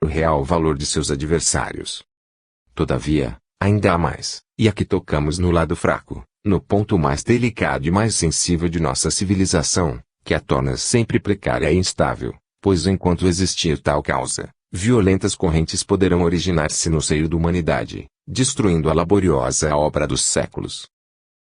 o real valor de seus adversários. Todavia, ainda há mais, e aqui tocamos no lado fraco, no ponto mais delicado e mais sensível de nossa civilização, que a torna sempre precária e instável, pois enquanto existir tal causa, violentas correntes poderão originar-se no seio da humanidade, destruindo a laboriosa obra dos séculos.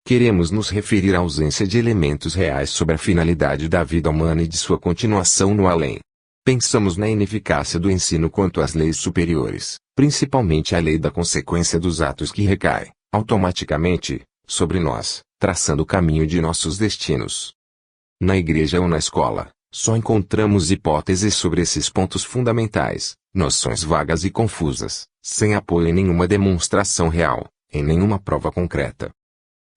Queremos nos referir à ausência de elementos reais sobre a finalidade da vida humana e de sua continuação no além. Pensamos na ineficácia do ensino quanto às leis superiores, principalmente a lei da consequência dos atos que recai, automaticamente, sobre nós, traçando o caminho de nossos destinos. Na igreja ou na escola, só encontramos hipóteses sobre esses pontos fundamentais, noções vagas e confusas, sem apoio em nenhuma demonstração real, em nenhuma prova concreta.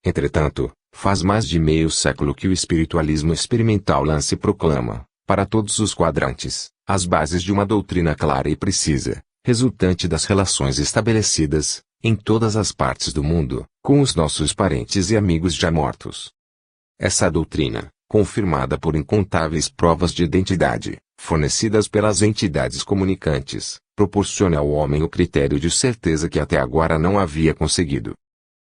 Entretanto, faz mais de meio século que o espiritualismo experimental lança e proclama, para todos os quadrantes, as bases de uma doutrina clara e precisa, resultante das relações estabelecidas, em todas as partes do mundo, com os nossos parentes e amigos já mortos. Essa doutrina, confirmada por incontáveis provas de identidade, fornecidas pelas entidades comunicantes, proporciona ao homem o critério de certeza que até agora não havia conseguido.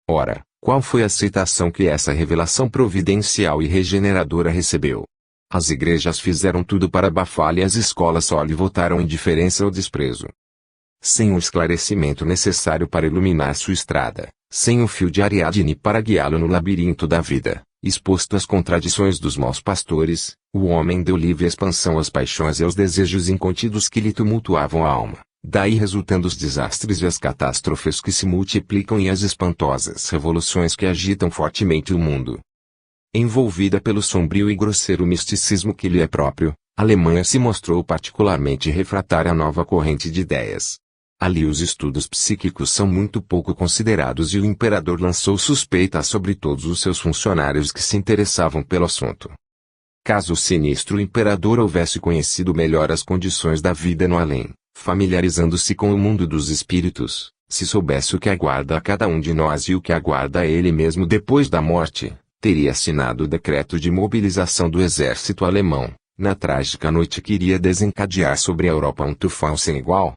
Ora, qual foi a aceitação que essa revelação providencial e regeneradora recebeu? As igrejas fizeram tudo para abafá-la e as escolas só lhe votaram indiferença ou desprezo. Sem o esclarecimento necessário para iluminar sua estrada, sem o fio de Ariadne para guiá-lo no labirinto da vida, exposto às contradições dos maus pastores, o homem deu livre expansão às paixões e aos desejos incontidos que lhe tumultuavam a alma, daí resultando os desastres e as catástrofes que se multiplicam e as espantosas revoluções que agitam fortemente o mundo. Envolvida pelo sombrio e grosseiro misticismo que lhe é próprio, a Alemanha se mostrou particularmente refratária à nova corrente de ideias. Ali os estudos psíquicos são muito pouco considerados e o imperador lançou suspeita sobre todos os seus funcionários que se interessavam pelo assunto. Caso o sinistro imperador houvesse conhecido melhor as condições da vida no além, familiarizando-se com o mundo dos espíritos, se soubesse o que aguarda a cada um de nós e o que aguarda a ele mesmo depois da morte, teria assinado o decreto de mobilização do exército alemão, na trágica noite que iria desencadear sobre a Europa um tufão sem igual.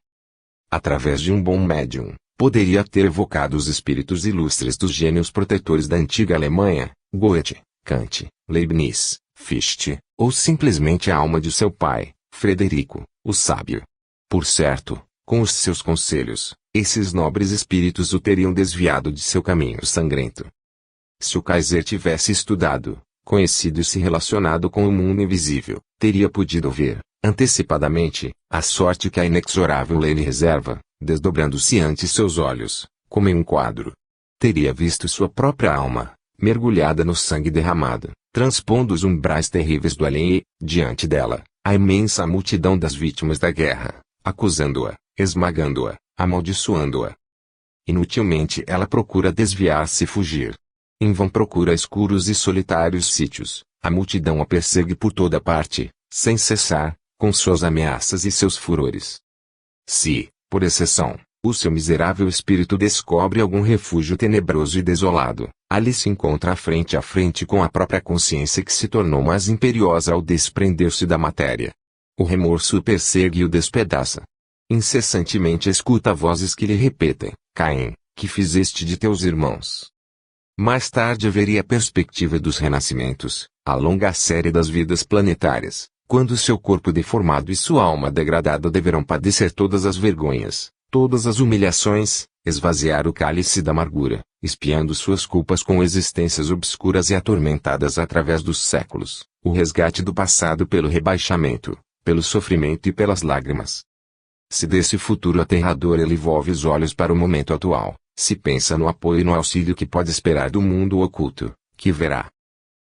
Através de um bom médium, poderia ter evocado os espíritos ilustres dos gênios protetores da antiga Alemanha, Goethe, Kant, Leibniz, Fichte, ou simplesmente a alma de seu pai, Frederico, o sábio. Por certo, com os seus conselhos, esses nobres espíritos o teriam desviado de seu caminho sangrento. Se o Kaiser tivesse estudado, conhecido e se relacionado com o mundo invisível, teria podido ver, antecipadamente, a sorte que a inexorável lei lhe reserva, desdobrando-se ante seus olhos, como em um quadro. Teria visto sua própria alma, mergulhada no sangue derramado, transpondo os umbrais terríveis do além e, diante dela, a imensa multidão das vítimas da guerra, acusando-a, esmagando-a, amaldiçoando-a. Inutilmente ela procura desviar-se e fugir. Em vão procura escuros e solitários sítios, a multidão a persegue por toda parte, sem cessar, com suas ameaças e seus furores. Se, por exceção, o seu miserável espírito descobre algum refúgio tenebroso e desolado, ali se encontra frente a frente com a própria consciência que se tornou mais imperiosa ao desprender-se da matéria. O remorso o persegue e o despedaça. Incessantemente escuta vozes que lhe repetem: Caim, que fizeste de teus irmãos? Mais tarde haveria a perspectiva dos renascimentos, a longa série das vidas planetárias, quando seu corpo deformado e sua alma degradada deverão padecer todas as vergonhas, todas as humilhações, esvaziar o cálice da amargura, expiando suas culpas com existências obscuras e atormentadas através dos séculos, o resgate do passado pelo rebaixamento, pelo sofrimento e pelas lágrimas. Se desse futuro aterrador ele volve os olhos para o momento atual, se pensa no apoio e no auxílio que pode esperar do mundo oculto, que verá.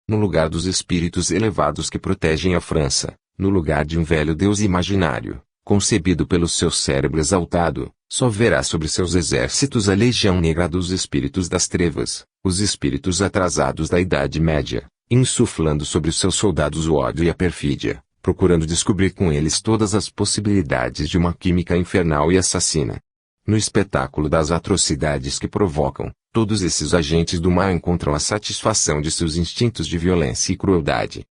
No lugar dos espíritos elevados que protegem a França, no lugar de um velho Deus imaginário, concebido pelo seu cérebro exaltado, só verá sobre seus exércitos a legião negra dos espíritos das trevas, os espíritos atrasados da Idade Média, insuflando sobre os seus soldados o ódio e a perfídia, procurando descobrir com eles todas as possibilidades de uma química infernal e assassina. No espetáculo das atrocidades que provocam, todos esses agentes do mal encontram a satisfação de seus instintos de violência e crueldade.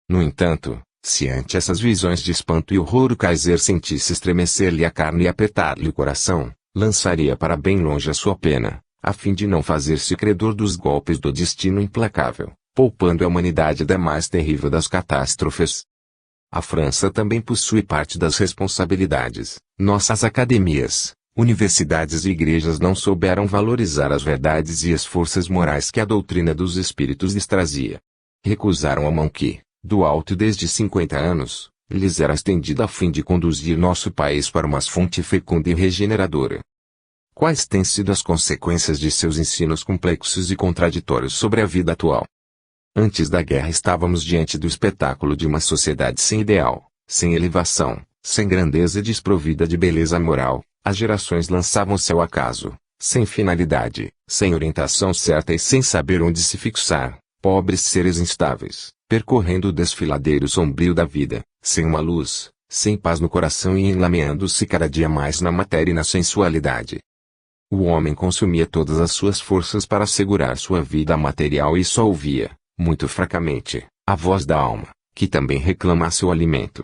No entanto, Se ante essas visões de espanto e horror o Kaiser sentisse estremecer-lhe a carne e apertar-lhe o coração, lançaria para bem longe a sua pena, a fim de não fazer-se credor dos golpes do destino implacável, poupando a humanidade da mais terrível das catástrofes. A França também possui parte das responsabilidades. Nossas academias, universidades e igrejas não souberam valorizar as verdades e as forças morais que a doutrina dos espíritos lhes trazia. Recusaram a mão que, do alto desde 50 anos, lhes era estendida a fim de conduzir nosso país para uma fonte fecunda e regeneradora. Quais têm sido as consequências de seus ensinos complexos e contraditórios sobre a vida atual? Antes da guerra estávamos diante do espetáculo de uma sociedade sem ideal, sem elevação, sem grandeza e desprovida de beleza moral. As gerações lançavam-se ao acaso, sem finalidade, sem orientação certa e sem saber onde se fixar, pobres seres instáveis, percorrendo o desfiladeiro sombrio da vida, sem uma luz, sem paz no coração e enlameando-se cada dia mais na matéria e na sensualidade. O homem consumia todas as suas forças para assegurar sua vida material e só ouvia, muito fracamente, a voz da alma, que também reclama seu alimento.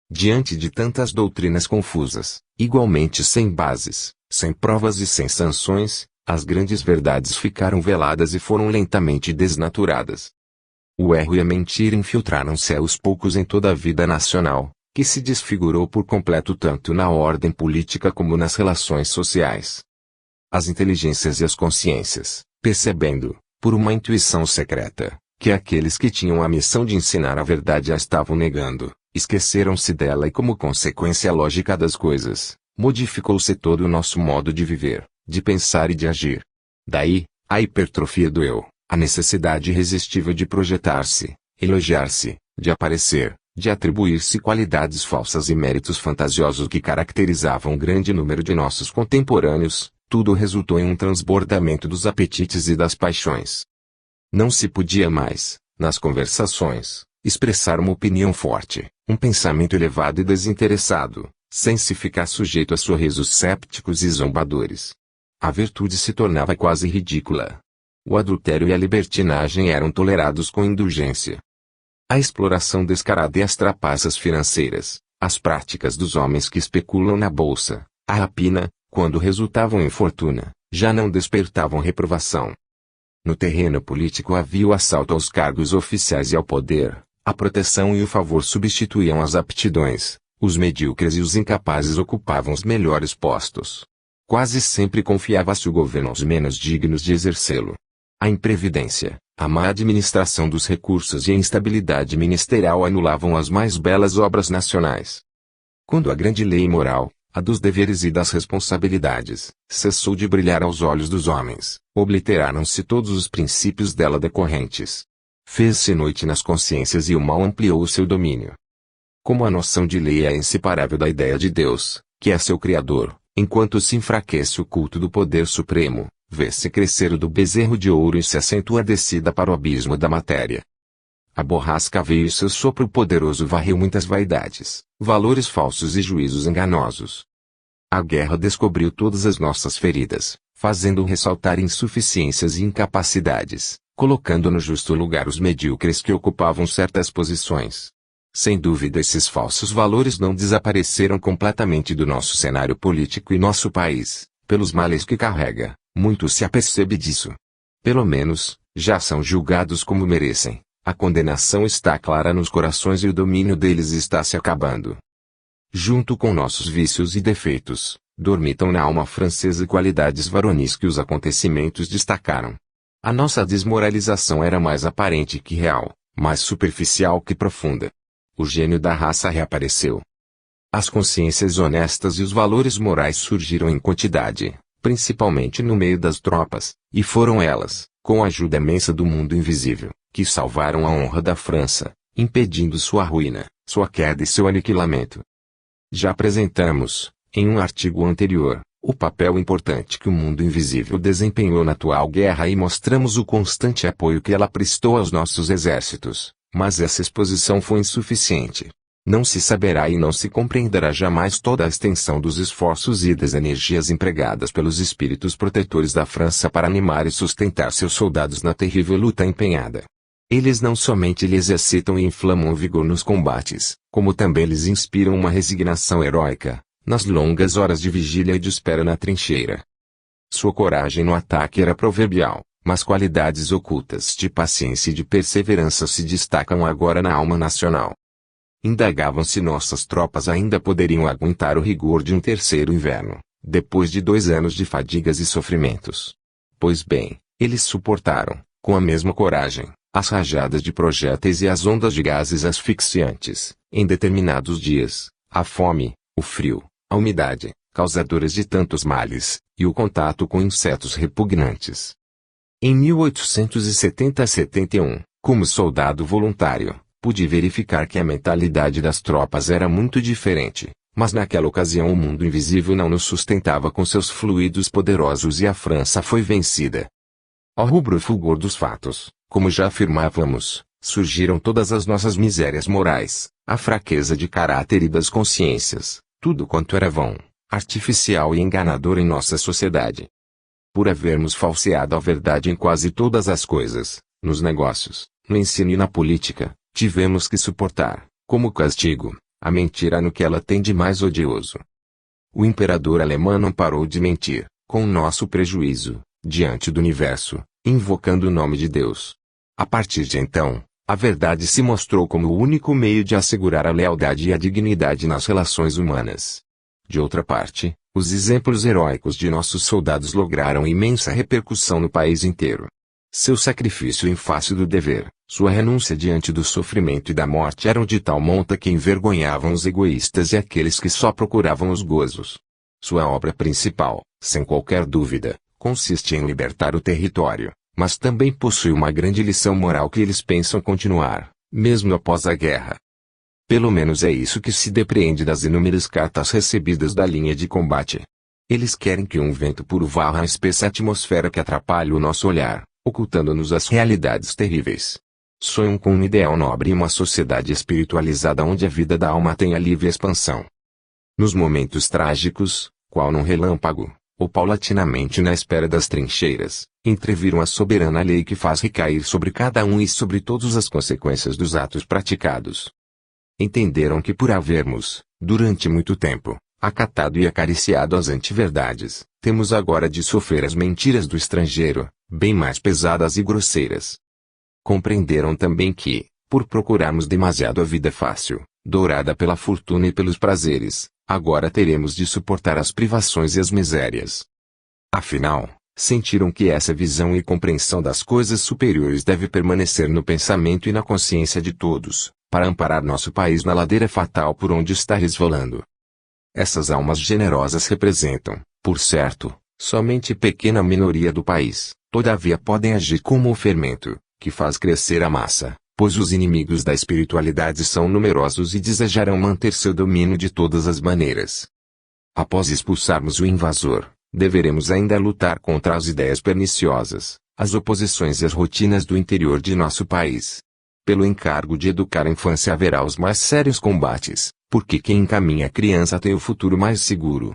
Diante de tantas doutrinas confusas, igualmente sem bases, sem provas e sem sanções, as grandes verdades ficaram veladas e foram lentamente desnaturadas. O erro e a mentira infiltraram-se aos poucos em toda a vida nacional, que se desfigurou por completo tanto na ordem política como nas relações sociais. As inteligências e as consciências, percebendo, por uma intuição secreta, que aqueles que tinham a missão de ensinar a verdade a estavam negando, esqueceram-se dela e como consequência lógica das coisas, modificou-se todo o nosso modo de viver, de pensar e de agir. Daí, a hipertrofia do eu, a necessidade irresistível de projetar-se, elogiar-se, de aparecer, de atribuir-se qualidades falsas e méritos fantasiosos que caracterizavam um grande número de nossos contemporâneos, tudo resultou em um transbordamento dos apetites e das paixões. Não se podia mais, nas conversações, expressar uma opinião forte, um pensamento elevado e desinteressado, sem se ficar sujeito a sorrisos sépticos e zombadores. A virtude se tornava quase ridícula. O adultério e a libertinagem eram tolerados com indulgência. A exploração descarada e as trapaças financeiras, as práticas dos homens que especulam na bolsa, a rapina, quando resultavam em fortuna, já não despertavam reprovação. No terreno político havia o assalto aos cargos oficiais e ao poder, a proteção e o favor substituíam as aptidões, os medíocres e os incapazes ocupavam os melhores postos. Quase sempre confiava-se o governo aos menos dignos de exercê-lo. A imprevidência, a má administração dos recursos e a instabilidade ministerial anulavam as mais belas obras nacionais. Quando a grande lei moral, a dos deveres e das responsabilidades, cessou de brilhar aos olhos dos homens, obliteraram-se todos os princípios dela decorrentes. Fez-se noite nas consciências e o mal ampliou o seu domínio. Como a noção de lei é inseparável da ideia de Deus, que é seu Criador, enquanto se enfraquece o culto do poder supremo, vê-se crescer o do bezerro de ouro e se acentua a descida para o abismo da matéria. A borrasca veio e seu sopro poderoso varreu muitas vaidades, valores falsos e juízos enganosos. A guerra descobriu todas as nossas feridas, fazendo ressaltar insuficiências e incapacidades, colocando no justo lugar os medíocres que ocupavam certas posições. Sem dúvida esses falsos valores não desapareceram completamente do nosso cenário político e nosso país, pelos males que carrega, muito se apercebe disso. Pelo menos, já são julgados como merecem. A condenação está clara nos corações e o domínio deles está se acabando. Junto com nossos vícios e defeitos, dormitam na alma francesa qualidades varonis que os acontecimentos destacaram. A nossa desmoralização era mais aparente que real, mais superficial que profunda. O gênio da raça reapareceu. As consciências honestas e os valores morais surgiram em quantidade, principalmente no meio das tropas, e foram elas, com a ajuda imensa do mundo invisível, que salvaram a honra da França, impedindo sua ruína, sua queda e seu aniquilamento. Já apresentamos, em um artigo anterior, o papel importante que o mundo invisível desempenhou na atual guerra e mostramos o constante apoio que ela prestou aos nossos exércitos, mas essa exposição foi insuficiente. Não se saberá e não se compreenderá jamais toda a extensão dos esforços e das energias empregadas pelos espíritos protetores da França para animar e sustentar seus soldados na terrível luta empenhada. Eles não somente lhes excitam e inflamam o vigor nos combates, como também lhes inspiram uma resignação heróica, nas longas horas de vigília e de espera na trincheira. Sua coragem no ataque era proverbial, mas qualidades ocultas de paciência e de perseverança se destacam agora na alma nacional. Indagavam se nossas tropas ainda poderiam aguentar o rigor de um terceiro inverno, depois de 2 anos de fadigas e sofrimentos. Pois bem, eles suportaram, com a mesma coragem, as rajadas de projéteis e as ondas de gases asfixiantes, em determinados dias, a fome, o frio, a umidade, causadores de tantos males, e o contato com insetos repugnantes. Em 1870-71, como soldado voluntário, pude verificar que a mentalidade das tropas era muito diferente, mas naquela ocasião o mundo invisível não nos sustentava com seus fluidos poderosos e a França foi vencida. Ao rubro fulgor dos fatos, como já afirmávamos, surgiram todas as nossas misérias morais, a fraqueza de caráter e das consciências, tudo quanto era vão, artificial e enganador em nossa sociedade. Por havermos falseado a verdade em quase todas as coisas, nos negócios, no ensino e na política, tivemos que suportar, como castigo, a mentira no que ela tem de mais odioso. O imperador alemão não parou de mentir, com nosso prejuízo, diante do universo, invocando o nome de Deus. A partir de então, a verdade se mostrou como o único meio de assegurar a lealdade e a dignidade nas relações humanas. De outra parte, os exemplos heróicos de nossos soldados lograram imensa repercussão no país inteiro. Seu sacrifício em face do dever, sua renúncia diante do sofrimento e da morte eram de tal monta que envergonhavam os egoístas e aqueles que só procuravam os gozos. Sua obra principal, sem qualquer dúvida, consiste em libertar o território, mas também possui uma grande lição moral que eles pensam continuar, mesmo após a guerra. Pelo menos é isso que se depreende das inúmeras cartas recebidas da linha de combate. Eles querem que um vento puro varra a espessa atmosfera que atrapalha o nosso olhar, ocultando-nos as realidades terríveis. Sonham com um ideal nobre e uma sociedade espiritualizada onde a vida da alma tenha livre expansão. Nos momentos trágicos, qual num relâmpago, ou paulatinamente na espera das trincheiras, entreviram a soberana lei que faz recair sobre cada um e sobre todas as consequências dos atos praticados. Entenderam que por havermos, durante muito tempo, acatado e acariciado as antiverdades, temos agora de sofrer as mentiras do estrangeiro, bem mais pesadas e grosseiras. Compreenderam também que, por procurarmos demasiado a vida fácil, dourada pela fortuna e pelos prazeres, agora teremos de suportar as privações e as misérias. Afinal, sentiram que essa visão e compreensão das coisas superiores deve permanecer no pensamento e na consciência de todos, para amparar nosso país na ladeira fatal por onde está resvalando. Essas almas generosas representam, por certo, somente pequena minoria do país, todavia podem agir como o fermento, que faz crescer a massa, pois os inimigos da espiritualidade são numerosos e desejarão manter seu domínio de todas as maneiras. Após expulsarmos o invasor, deveremos ainda lutar contra as ideias perniciosas, as oposições e as rotinas do interior de nosso país. Pelo encargo de educar a infância haverá os mais sérios combates, porque quem encaminha a criança tem o futuro mais seguro.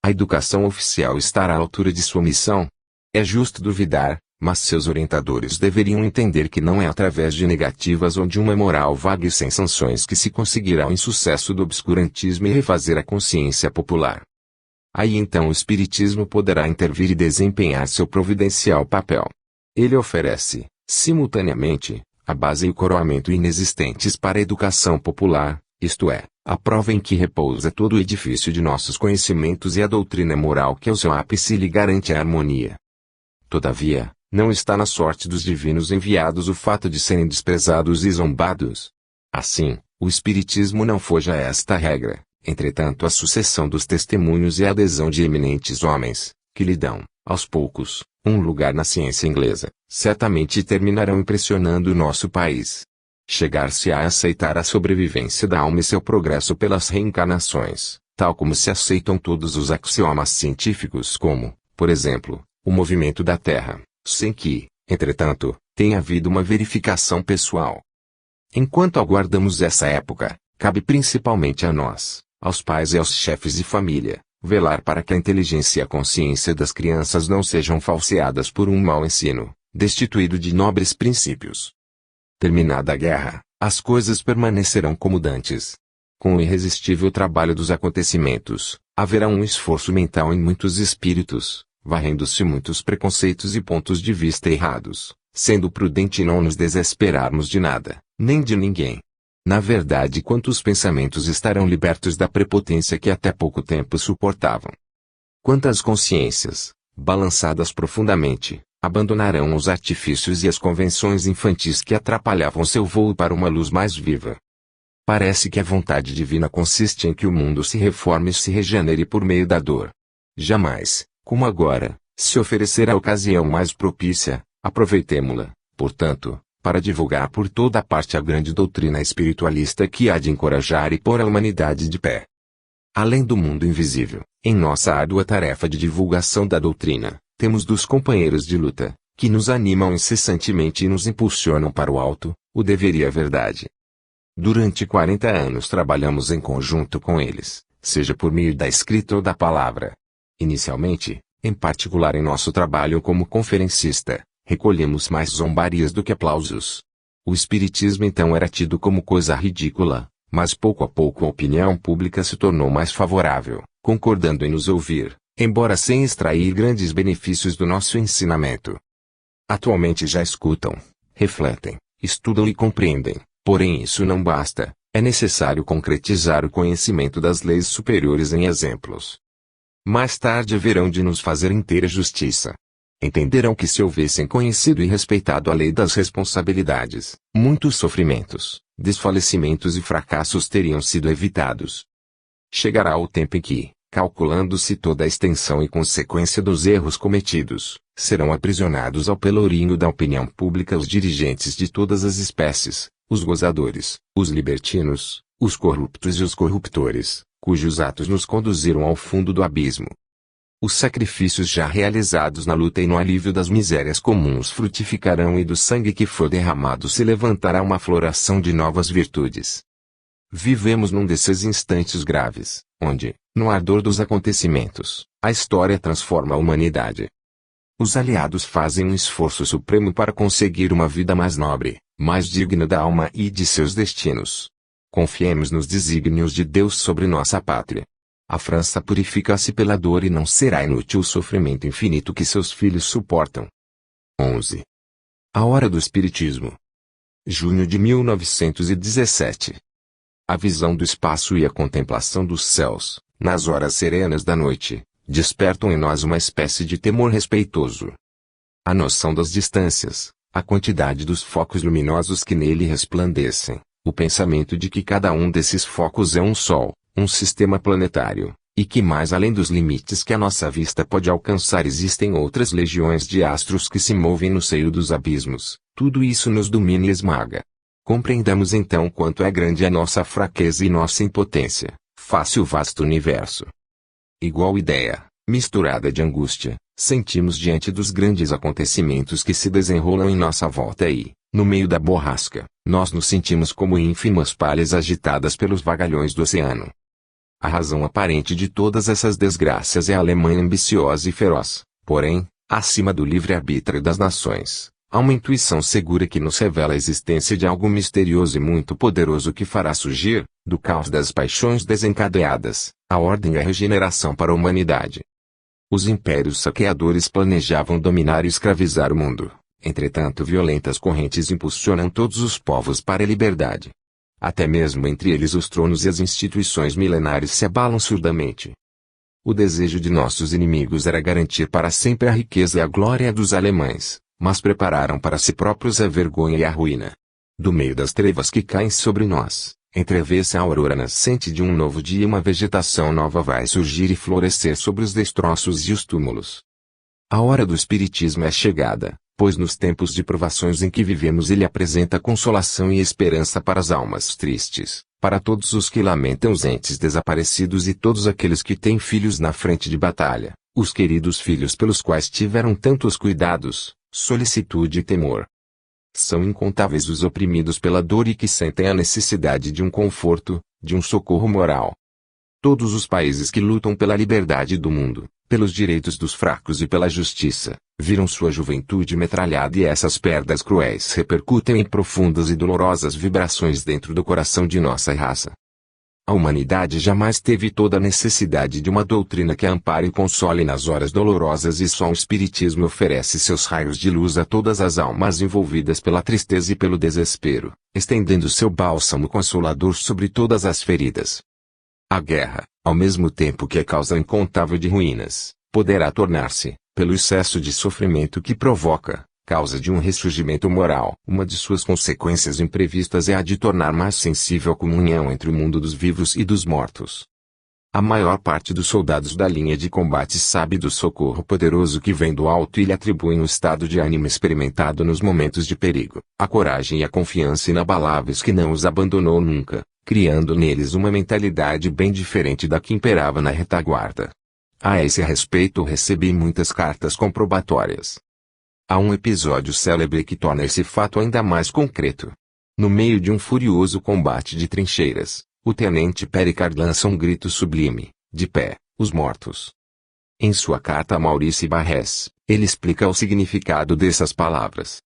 A educação oficial estará à altura de sua missão? É justo duvidar, mas seus orientadores deveriam entender que não é através de negativas ou de uma moral vaga e sem sanções que se conseguirá o insucesso do obscurantismo e refazer a consciência popular. Aí então o espiritismo poderá intervir e desempenhar seu providencial papel. Ele oferece, simultaneamente, a base e o coroamento inexistentes para a educação popular, isto é, a prova em que repousa todo o edifício de nossos conhecimentos e a doutrina moral que ao seu ápice lhe garante a harmonia. Todavia, não está na sorte dos divinos enviados o fato de serem desprezados e zombados. Assim, o espiritismo não foge a esta regra, entretanto a sucessão dos testemunhos e a adesão de eminentes homens, que lhe dão, aos poucos, um lugar na ciência inglesa, certamente terminarão impressionando o nosso país. Chegar-se a aceitar a sobrevivência da alma e seu progresso pelas reencarnações, tal como se aceitam todos os axiomas científicos como, por exemplo, o movimento da Terra, sem que, entretanto, tenha havido uma verificação pessoal. Enquanto aguardamos essa época, cabe principalmente a nós, aos pais e aos chefes de família, velar para que a inteligência e a consciência das crianças não sejam falseadas por um mau ensino, destituído de nobres princípios. Terminada a guerra, as coisas permanecerão como dantes. Com o irresistível trabalho dos acontecimentos, haverá um esforço mental em muitos espíritos, varrendo-se muitos preconceitos e pontos de vista errados, sendo prudente não nos desesperarmos de nada, nem de ninguém. Na verdade, quantos pensamentos estarão libertos da prepotência que até pouco tempo suportavam? Quantas consciências, balançadas profundamente, abandonarão os artifícios e as convenções infantis que atrapalhavam seu voo para uma luz mais viva? Parece que a vontade divina consiste em que o mundo se reforme e se regenere por meio da dor. Jamais, como agora, se oferecer a ocasião mais propícia, aproveitemo-la, portanto, para divulgar por toda a parte a grande doutrina espiritualista que há de encorajar e pôr a humanidade de pé. Além do mundo invisível, em nossa árdua tarefa de divulgação da doutrina, temos dos companheiros de luta, que nos animam incessantemente e nos impulsionam para o alto, o dever e a verdade. Durante 40 anos trabalhamos em conjunto com eles, seja por meio da escrita ou da palavra. Inicialmente, em particular em nosso trabalho como conferencista, recolhemos mais zombarias do que aplausos. O espiritismo então era tido como coisa ridícula, mas pouco a pouco a opinião pública se tornou mais favorável, concordando em nos ouvir, embora sem extrair grandes benefícios do nosso ensinamento. Atualmente já escutam, refletem, estudam e compreendem, porém isso não basta, é necessário concretizar o conhecimento das leis superiores em exemplos. Mais tarde haverão de nos fazer inteira justiça. Entenderão que se houvessem conhecido e respeitado a lei das responsabilidades, muitos sofrimentos, desfalecimentos e fracassos teriam sido evitados. Chegará o tempo em que, calculando-se toda a extensão e consequência dos erros cometidos, serão aprisionados ao pelourinho da opinião pública os dirigentes de todas as espécies, os gozadores, os libertinos, os corruptos e os corruptores, cujos atos nos conduziram ao fundo do abismo. Os sacrifícios já realizados na luta e no alívio das misérias comuns frutificarão e do sangue que for derramado se levantará uma floração de novas virtudes. Vivemos num desses instantes graves, onde, no ardor dos acontecimentos, a história transforma a humanidade. Os aliados fazem um esforço supremo para conseguir uma vida mais nobre, mais digna da alma e de seus destinos. Confiemos nos desígnios de Deus sobre nossa pátria. A França purifica-se pela dor e não será inútil o sofrimento infinito que seus filhos suportam. 11. A Hora do Espiritismo. Junho de 1917. A visão do espaço e a contemplação dos céus, nas horas serenas da noite, despertam em nós uma espécie de temor respeitoso. A noção das distâncias, a quantidade dos focos luminosos que nele resplandecem, o pensamento de que cada um desses focos é um sol, um sistema planetário, e que mais além dos limites que a nossa vista pode alcançar existem outras legiões de astros que se movem no seio dos abismos, tudo isso nos domina e esmaga. Compreendamos então quanto é grande a nossa fraqueza e nossa impotência, face o vasto universo. Igual ideia, misturada de angústia, sentimos diante dos grandes acontecimentos que se desenrolam em nossa volta e, no meio da borrasca, nós nos sentimos como ínfimas palhas agitadas pelos vagalhões do oceano. A razão aparente de todas essas desgraças é a Alemanha ambiciosa e feroz, porém, acima do livre-arbítrio das nações, há uma intuição segura que nos revela a existência de algo misterioso e muito poderoso que fará surgir, do caos das paixões desencadeadas, a ordem e a regeneração para a humanidade. Os impérios saqueadores planejavam dominar e escravizar o mundo, entretanto violentas correntes impulsionam todos os povos para a liberdade. Até mesmo entre eles os tronos e as instituições milenares se abalam surdamente. O desejo de nossos inimigos era garantir para sempre a riqueza e a glória dos alemães, mas prepararam para si próprios a vergonha e a ruína. Do meio das trevas que caem sobre nós, entrevê-se a aurora nascente de um novo dia e uma vegetação nova vai surgir e florescer sobre os destroços e os túmulos. A hora do Espiritismo é chegada, pois nos tempos de provações em que vivemos ele apresenta consolação e esperança para as almas tristes, para todos os que lamentam os entes desaparecidos e todos aqueles que têm filhos na frente de batalha, os queridos filhos pelos quais tiveram tantos cuidados, solicitude e temor. São incontáveis os oprimidos pela dor e que sentem a necessidade de um conforto, de um socorro moral. Todos os países que lutam pela liberdade do mundo, pelos direitos dos fracos e pela justiça, viram sua juventude metralhada e essas perdas cruéis repercutem em profundas e dolorosas vibrações dentro do coração de nossa raça. A humanidade jamais teve toda a necessidade de uma doutrina que a ampare e console nas horas dolorosas e só o Espiritismo oferece seus raios de luz a todas as almas envolvidas pela tristeza e pelo desespero, estendendo seu bálsamo consolador sobre todas as feridas. A guerra, ao mesmo tempo que é causa incontável de ruínas, poderá tornar-se, pelo excesso de sofrimento que provoca, causa de um ressurgimento moral. Uma de suas consequências imprevistas é a de tornar mais sensível a comunhão entre o mundo dos vivos e dos mortos. A maior parte dos soldados da linha de combate sabe do socorro poderoso que vem do alto e lhe atribuem o estado de ânimo experimentado nos momentos de perigo, a coragem e a confiança inabaláveis que não os abandonou nunca, criando neles uma mentalidade bem diferente da que imperava na retaguarda. A esse respeito recebi muitas cartas comprobatórias. Há um episódio célebre que torna esse fato ainda mais concreto. No meio de um furioso combate de trincheiras, o tenente Pericard lança um grito sublime: de pé, os mortos. Em sua carta a Maurice Barrès, ele explica o significado dessas palavras.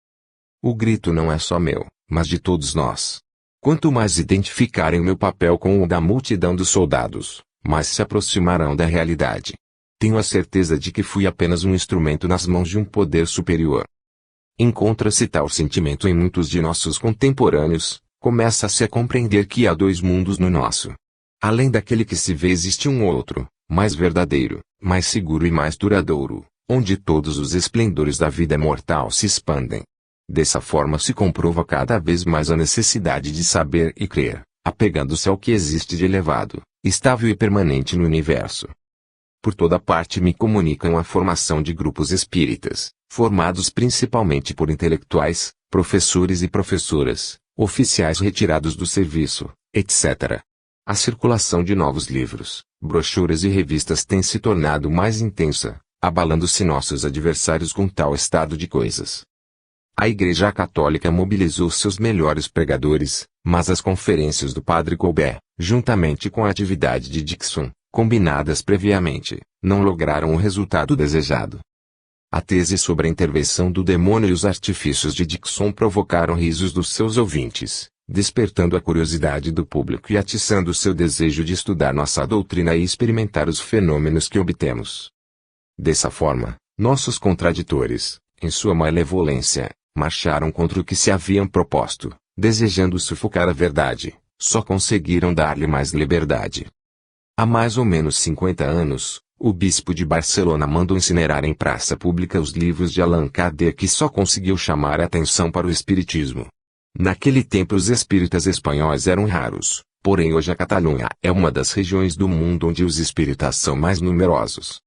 O grito não é só meu, mas de todos nós. Quanto mais identificarem o meu papel com o da multidão dos soldados, mais se aproximarão da realidade. Tenho a certeza de que fui apenas um instrumento nas mãos de um poder superior. Encontra-se tal sentimento em muitos de nossos contemporâneos, começa-se a compreender que há dois mundos no nosso. Além daquele que se vê existe um outro, mais verdadeiro, mais seguro e mais duradouro, onde todos os esplendores da vida mortal se expandem. Dessa forma se comprova cada vez mais a necessidade de saber e crer, apegando-se ao que existe de elevado, estável e permanente no universo. Por toda parte me comunicam a formação de grupos espíritas, formados principalmente por intelectuais, professores e professoras, oficiais retirados do serviço, etc. A circulação de novos livros, brochuras e revistas tem se tornado mais intensa, abalando-se nossos adversários com tal estado de coisas. A Igreja Católica mobilizou seus melhores pregadores, mas as conferências do Padre Colbert, juntamente com a atividade de Dixon, combinadas previamente, não lograram o resultado desejado. A tese sobre a intervenção do demônio e os artifícios de Dixon provocaram risos dos seus ouvintes, despertando a curiosidade do público e atiçando seu desejo de estudar nossa doutrina e experimentar os fenômenos que obtemos. Dessa forma, nossos contraditores, em sua malevolência, marcharam contra o que se haviam proposto, desejando sufocar a verdade, só conseguiram dar-lhe mais liberdade. Há mais ou menos 50 anos, o bispo de Barcelona mandou incinerar em praça pública os livros de Allan Kardec que só conseguiu chamar a atenção para o espiritismo. Naquele tempo os espíritas espanhóis eram raros, porém hoje a Catalunha é uma das regiões do mundo onde os espíritas são mais numerosos.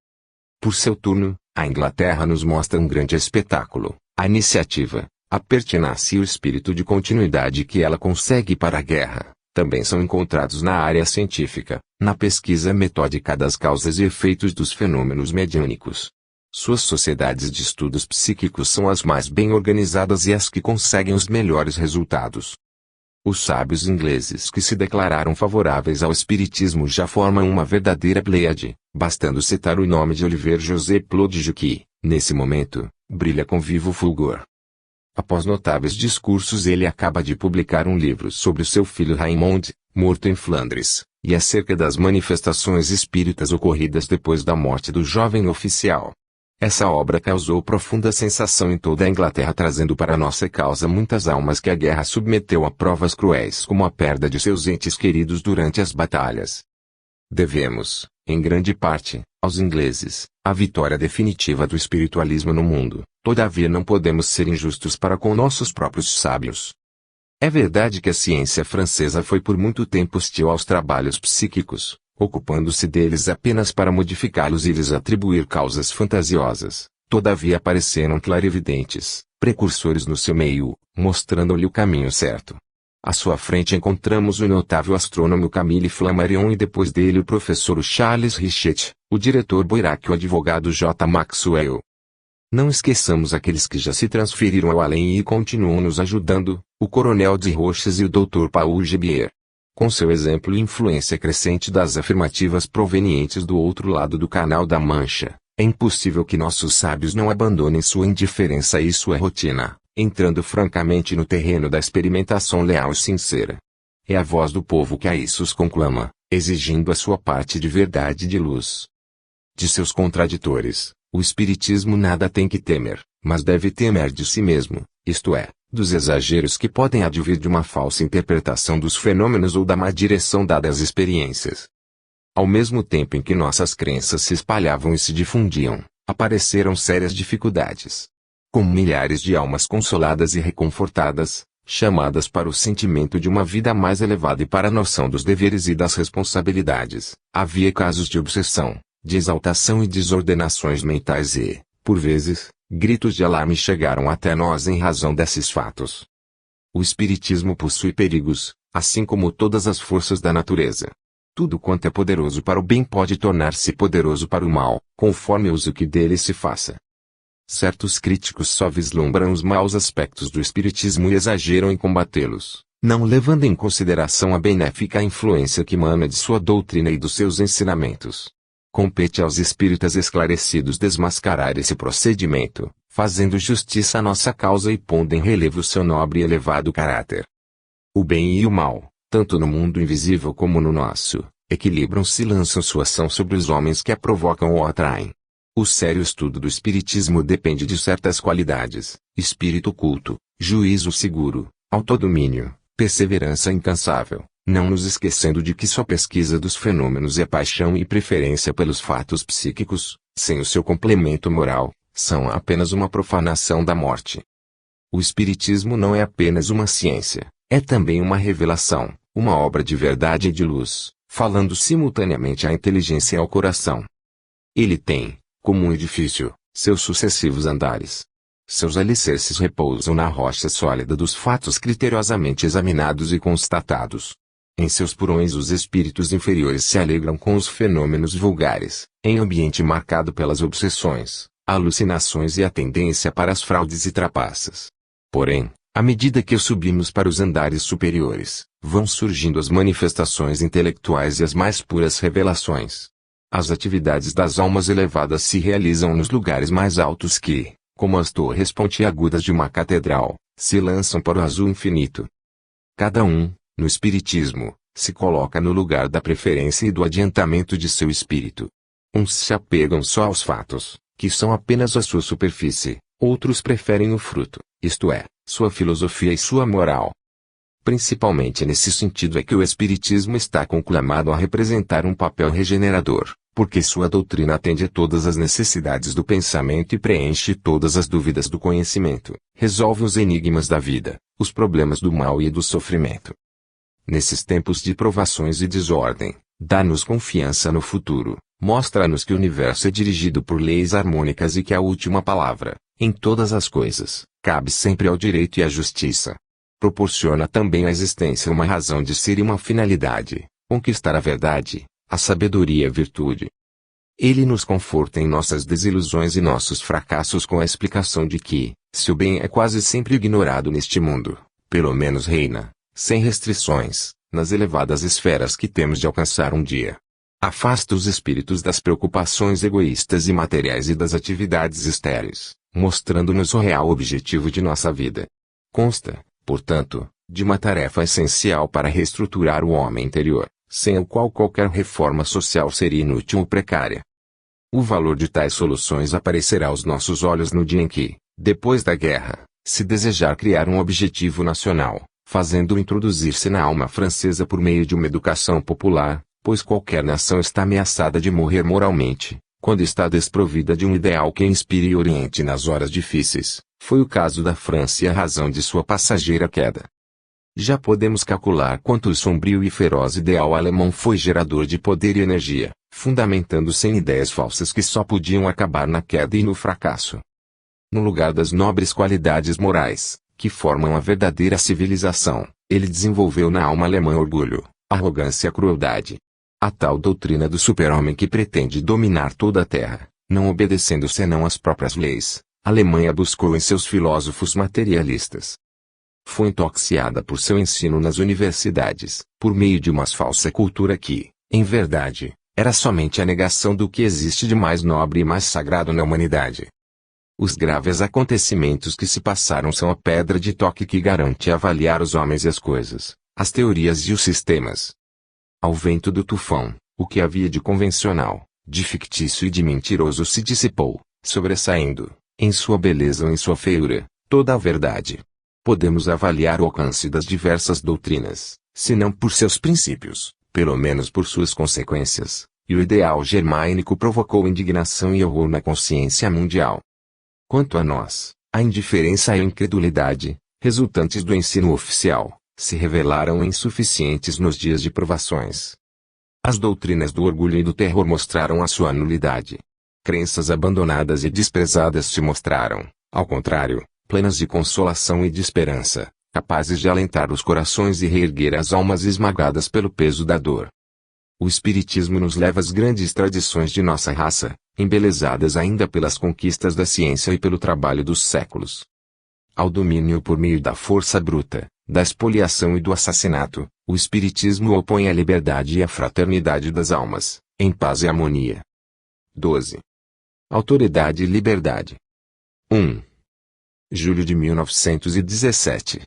Por seu turno, a Inglaterra nos mostra um grande espetáculo, a iniciativa, a pertinácia e o espírito de continuidade que ela consegue para a guerra. Também são encontrados na área científica, na pesquisa metódica das causas e efeitos dos fenômenos mediúnicos. Suas sociedades de estudos psíquicos são as mais bem organizadas e as que conseguem os melhores resultados. Os sábios ingleses que se declararam favoráveis ao espiritismo já formam uma verdadeira pleiade, bastando citar o nome de Oliver José Plodige que, nesse momento, brilha com vivo fulgor. Após notáveis discursos ele acaba de publicar um livro sobre o seu filho Raymond, morto em Flandres, e acerca das manifestações espíritas ocorridas depois da morte do jovem oficial. Essa obra causou profunda sensação em toda a Inglaterra trazendo para nossa causa muitas almas que a guerra submeteu a provas cruéis como a perda de seus entes queridos durante as batalhas. Devemos, em grande parte, aos ingleses, a vitória definitiva do espiritualismo no mundo. Todavia não podemos ser injustos para com nossos próprios sábios. É verdade que a ciência francesa foi por muito tempo hostil aos trabalhos psíquicos, ocupando-se deles apenas para modificá-los e lhes atribuir causas fantasiosas. Todavia apareceram clarividentes, precursores no seu meio, mostrando-lhe o caminho certo. À sua frente encontramos o notável astrônomo Camille Flammarion e depois dele o professor Charles Richet, o diretor Boirac e o advogado J. Maxwell. Não esqueçamos aqueles que já se transferiram ao além e continuam nos ajudando, o coronel de Roches e o Dr. Paul Gebier. Com seu exemplo e influência crescente das afirmativas provenientes do outro lado do Canal da Mancha, é impossível que nossos sábios não abandonem sua indiferença e sua rotina, entrando francamente no terreno da experimentação leal e sincera. É a voz do povo que a isso os conclama, exigindo a sua parte de verdade e de luz. De seus contraditores, o Espiritismo nada tem que temer, mas deve temer de si mesmo, isto é, dos exageros que podem advir de uma falsa interpretação dos fenômenos ou da má direção dada às experiências. Ao mesmo tempo em que nossas crenças se espalhavam e se difundiam, apareceram sérias dificuldades. Como milhares de almas consoladas e reconfortadas, chamadas para o sentimento de uma vida mais elevada e para a noção dos deveres e das responsabilidades, havia casos de obsessão, de exaltação e desordenações mentais e, por vezes, gritos de alarme chegaram até nós em razão desses fatos. O Espiritismo possui perigos, assim como todas as forças da natureza. Tudo quanto é poderoso para o bem pode tornar-se poderoso para o mal, conforme o uso que dele se faça. Certos críticos só vislumbram os maus aspectos do Espiritismo e exageram em combatê-los, não levando em consideração a benéfica influência que emana de sua doutrina e dos seus ensinamentos. Compete aos espíritas esclarecidos desmascarar esse procedimento, fazendo justiça à nossa causa e pondo em relevo seu nobre e elevado caráter. O bem e o mal, tanto no mundo invisível como no nosso, equilibram-se e lançam sua ação sobre os homens que a provocam ou atraem. O sério estudo do Espiritismo depende de certas qualidades: espírito culto, juízo seguro, autodomínio, perseverança incansável, não nos esquecendo de que só pesquisa dos fenômenos e a paixão e preferência pelos fatos psíquicos, sem o seu complemento moral, são apenas uma profanação da morte. O Espiritismo não é apenas uma ciência, é também uma revelação, uma obra de verdade e de luz, falando simultaneamente à inteligência e ao coração. Ele tem, como um edifício, seus sucessivos andares. Seus alicerces repousam na rocha sólida dos fatos criteriosamente examinados e constatados. Em seus porões os espíritos inferiores se alegram com os fenômenos vulgares, em ambiente marcado pelas obsessões, alucinações e a tendência para as fraudes e trapaças. Porém, à medida que subimos para os andares superiores, vão surgindo as manifestações intelectuais e as mais puras revelações. As atividades das almas elevadas se realizam nos lugares mais altos que, como as torres pontiagudas de uma catedral, se lançam para o azul infinito. Cada um, no Espiritismo, se coloca no lugar da preferência e do adiantamento de seu espírito. Uns se apegam só aos fatos, que são apenas a sua superfície, outros preferem o fruto, isto é, sua filosofia e sua moral. Principalmente nesse sentido é que o Espiritismo está conclamado a representar um papel regenerador, porque sua doutrina atende a todas as necessidades do pensamento e preenche todas as dúvidas do conhecimento, resolve os enigmas da vida, os problemas do mal e do sofrimento. Nesses tempos de provações e desordem, dá-nos confiança no futuro, mostra-nos que o universo é dirigido por leis harmônicas e que a última palavra, em todas as coisas, cabe sempre ao direito e à justiça. Proporciona também à existência uma razão de ser e uma finalidade, conquistar a verdade, a sabedoria e a virtude. Ele nos conforta em nossas desilusões e nossos fracassos com a explicação de que, se o bem é quase sempre ignorado neste mundo, pelo menos reina, sem restrições, nas elevadas esferas que temos de alcançar um dia. Afasta os espíritos das preocupações egoístas e materiais e das atividades estéreis, mostrando-nos o real objetivo de nossa vida. Consta, portanto, de uma tarefa essencial para reestruturar o homem interior, sem o qual qualquer reforma social seria inútil ou precária. O valor de tais soluções aparecerá aos nossos olhos no dia em que, depois da guerra, se desejar criar um objetivo nacional, fazendo-o introduzir-se na alma francesa por meio de uma educação popular, pois qualquer nação está ameaçada de morrer moralmente, quando está desprovida de um ideal que inspire e oriente nas horas difíceis. Foi o caso da França e a razão de sua passageira queda. Já podemos calcular quanto o sombrio e feroz ideal alemão foi gerador de poder e energia, fundamentando-se em ideias falsas que só podiam acabar na queda e no fracasso. No lugar das nobres qualidades morais, que formam a verdadeira civilização, ele desenvolveu na alma alemã orgulho, arrogância e crueldade. A tal doutrina do super-homem que pretende dominar toda a terra, não obedecendo senão às próprias leis, a Alemanha buscou em seus filósofos materialistas. foi intoxicada por seu ensino nas universidades, por meio de uma falsa cultura que, em verdade, era somente a negação do que existe de mais nobre e mais sagrado na humanidade. Os graves acontecimentos que se passaram são a pedra de toque que garante avaliar os homens e as coisas, as teorias e os sistemas. Ao vento do tufão, o que havia de convencional, de fictício e de mentiroso se dissipou, sobressaindo, em sua beleza ou em sua feiura, toda a verdade. Podemos avaliar o alcance das diversas doutrinas, se não por seus princípios, pelo menos por suas consequências, e o ideal germânico provocou indignação e horror na consciência mundial. Quanto a nós, a indiferença e a incredulidade, resultantes do ensino oficial, se revelaram insuficientes nos dias de provações. As doutrinas do orgulho e do terror mostraram a sua nulidade. Crenças abandonadas e desprezadas se mostraram, ao contrário, plenas de consolação e de esperança, capazes de alentar os corações e reerguer as almas esmagadas pelo peso da dor. O Espiritismo nos leva às grandes tradições de nossa raça, embelezadas ainda pelas conquistas da ciência e pelo trabalho dos séculos. Ao domínio por meio da força bruta, da expoliação e do assassinato, o Espiritismo opõe a liberdade e a fraternidade das almas, em paz e harmonia. 12. Autoridade e liberdade. 1. Julho de 1917.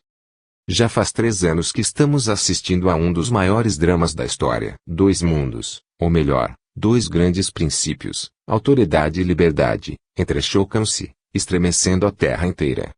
Já faz 3 anos que estamos assistindo a um dos maiores dramas da história. 2 mundos, ou melhor, 2 grandes princípios, autoridade e liberdade, entrechocam-se, estremecendo a terra inteira.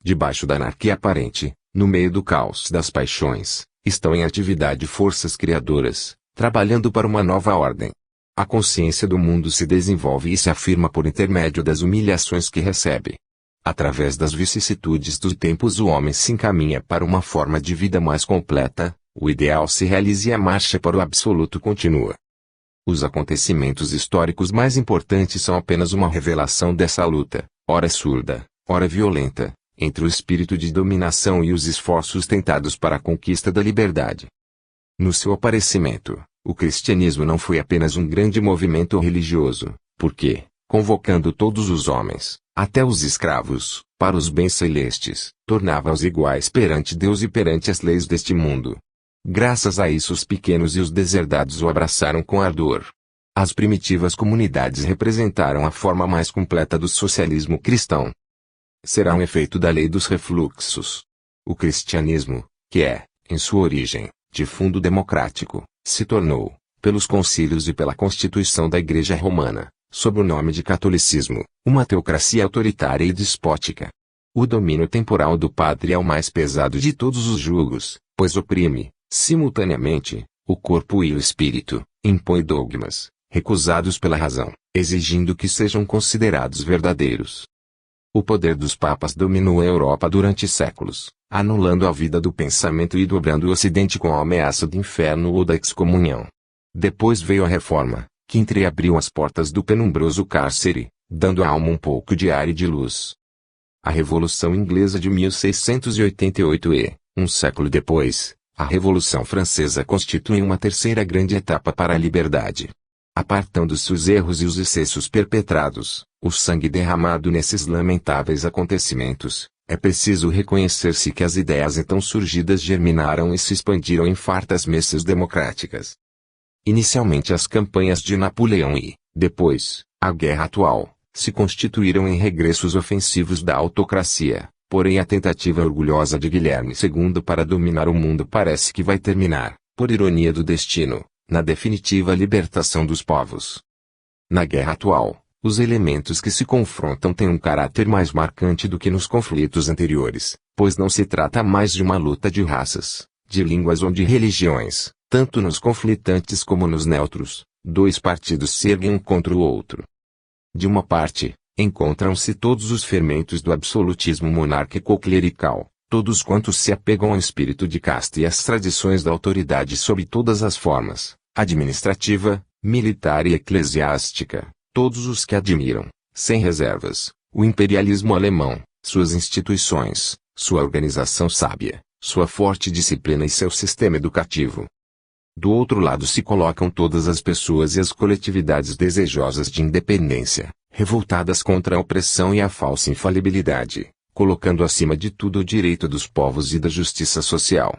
Debaixo da anarquia aparente, no meio do caos das paixões, estão em atividade forças criadoras, trabalhando para uma nova ordem. A consciência do mundo se desenvolve e se afirma por intermédio das humilhações que recebe. Através das vicissitudes dos tempos o homem se encaminha para uma forma de vida mais completa, o ideal se realiza e a marcha para o absoluto continua. Os acontecimentos históricos mais importantes são apenas uma revelação dessa luta, ora surda, ora violenta, entre o espírito de dominação e os esforços tentados para a conquista da liberdade. No seu aparecimento, o cristianismo não foi apenas um grande movimento religioso, porque, convocando todos os homens, até os escravos, para os bens celestes, tornava-os iguais perante Deus e perante as leis deste mundo. Graças a isso os pequenos e os deserdados o abraçaram com ardor. As primitivas comunidades representaram a forma mais completa do socialismo cristão. Será um efeito da lei dos refluxos. O cristianismo, que é, em sua origem, de fundo democrático, se tornou, pelos concílios e pela constituição da Igreja Romana, sob o nome de catolicismo, uma teocracia autoritária e despótica. O domínio temporal do padre é o mais pesado de todos os jugos, pois oprime, simultaneamente, o corpo e o espírito, impõe dogmas, recusados pela razão, exigindo que sejam considerados verdadeiros. O poder dos papas dominou a Europa durante séculos, anulando a vida do pensamento e dobrando o Ocidente com a ameaça do inferno ou da excomunhão. Depois veio a Reforma, que entreabriu as portas do penumbroso cárcere, dando à alma um pouco de ar e de luz. A Revolução Inglesa de 1688 e, um século depois, a Revolução Francesa constituem uma terceira grande etapa para a liberdade. Apartando-se os erros e os excessos perpetrados, o sangue derramado nesses lamentáveis acontecimentos, é preciso reconhecer-se que as ideias então surgidas germinaram e se expandiram em fartas messas democráticas. Inicialmente as campanhas de Napoleão e, depois, a guerra atual, se constituíram em regressos ofensivos da autocracia, porém a tentativa orgulhosa de Guilherme II para dominar o mundo parece que vai terminar, por ironia do destino, na definitiva libertação dos povos. Na guerra atual, os elementos que se confrontam têm um caráter mais marcante do que nos conflitos anteriores, pois não se trata mais de uma luta de raças, de línguas ou de religiões, tanto nos conflitantes como nos neutros, 2 partidos se erguem um contra o outro. De uma parte, encontram-se todos os fermentos do absolutismo monárquico-clerical, todos quantos se apegam ao espírito de casta e às tradições da autoridade sob todas as formas, administrativa, militar e eclesiástica, todos os que admiram, sem reservas, o imperialismo alemão, suas instituições, sua organização sábia, sua forte disciplina e seu sistema educativo. Do outro lado se colocam todas as pessoas e as coletividades desejosas de independência, revoltadas contra a opressão e a falsa infalibilidade, colocando acima de tudo o direito dos povos e da justiça social.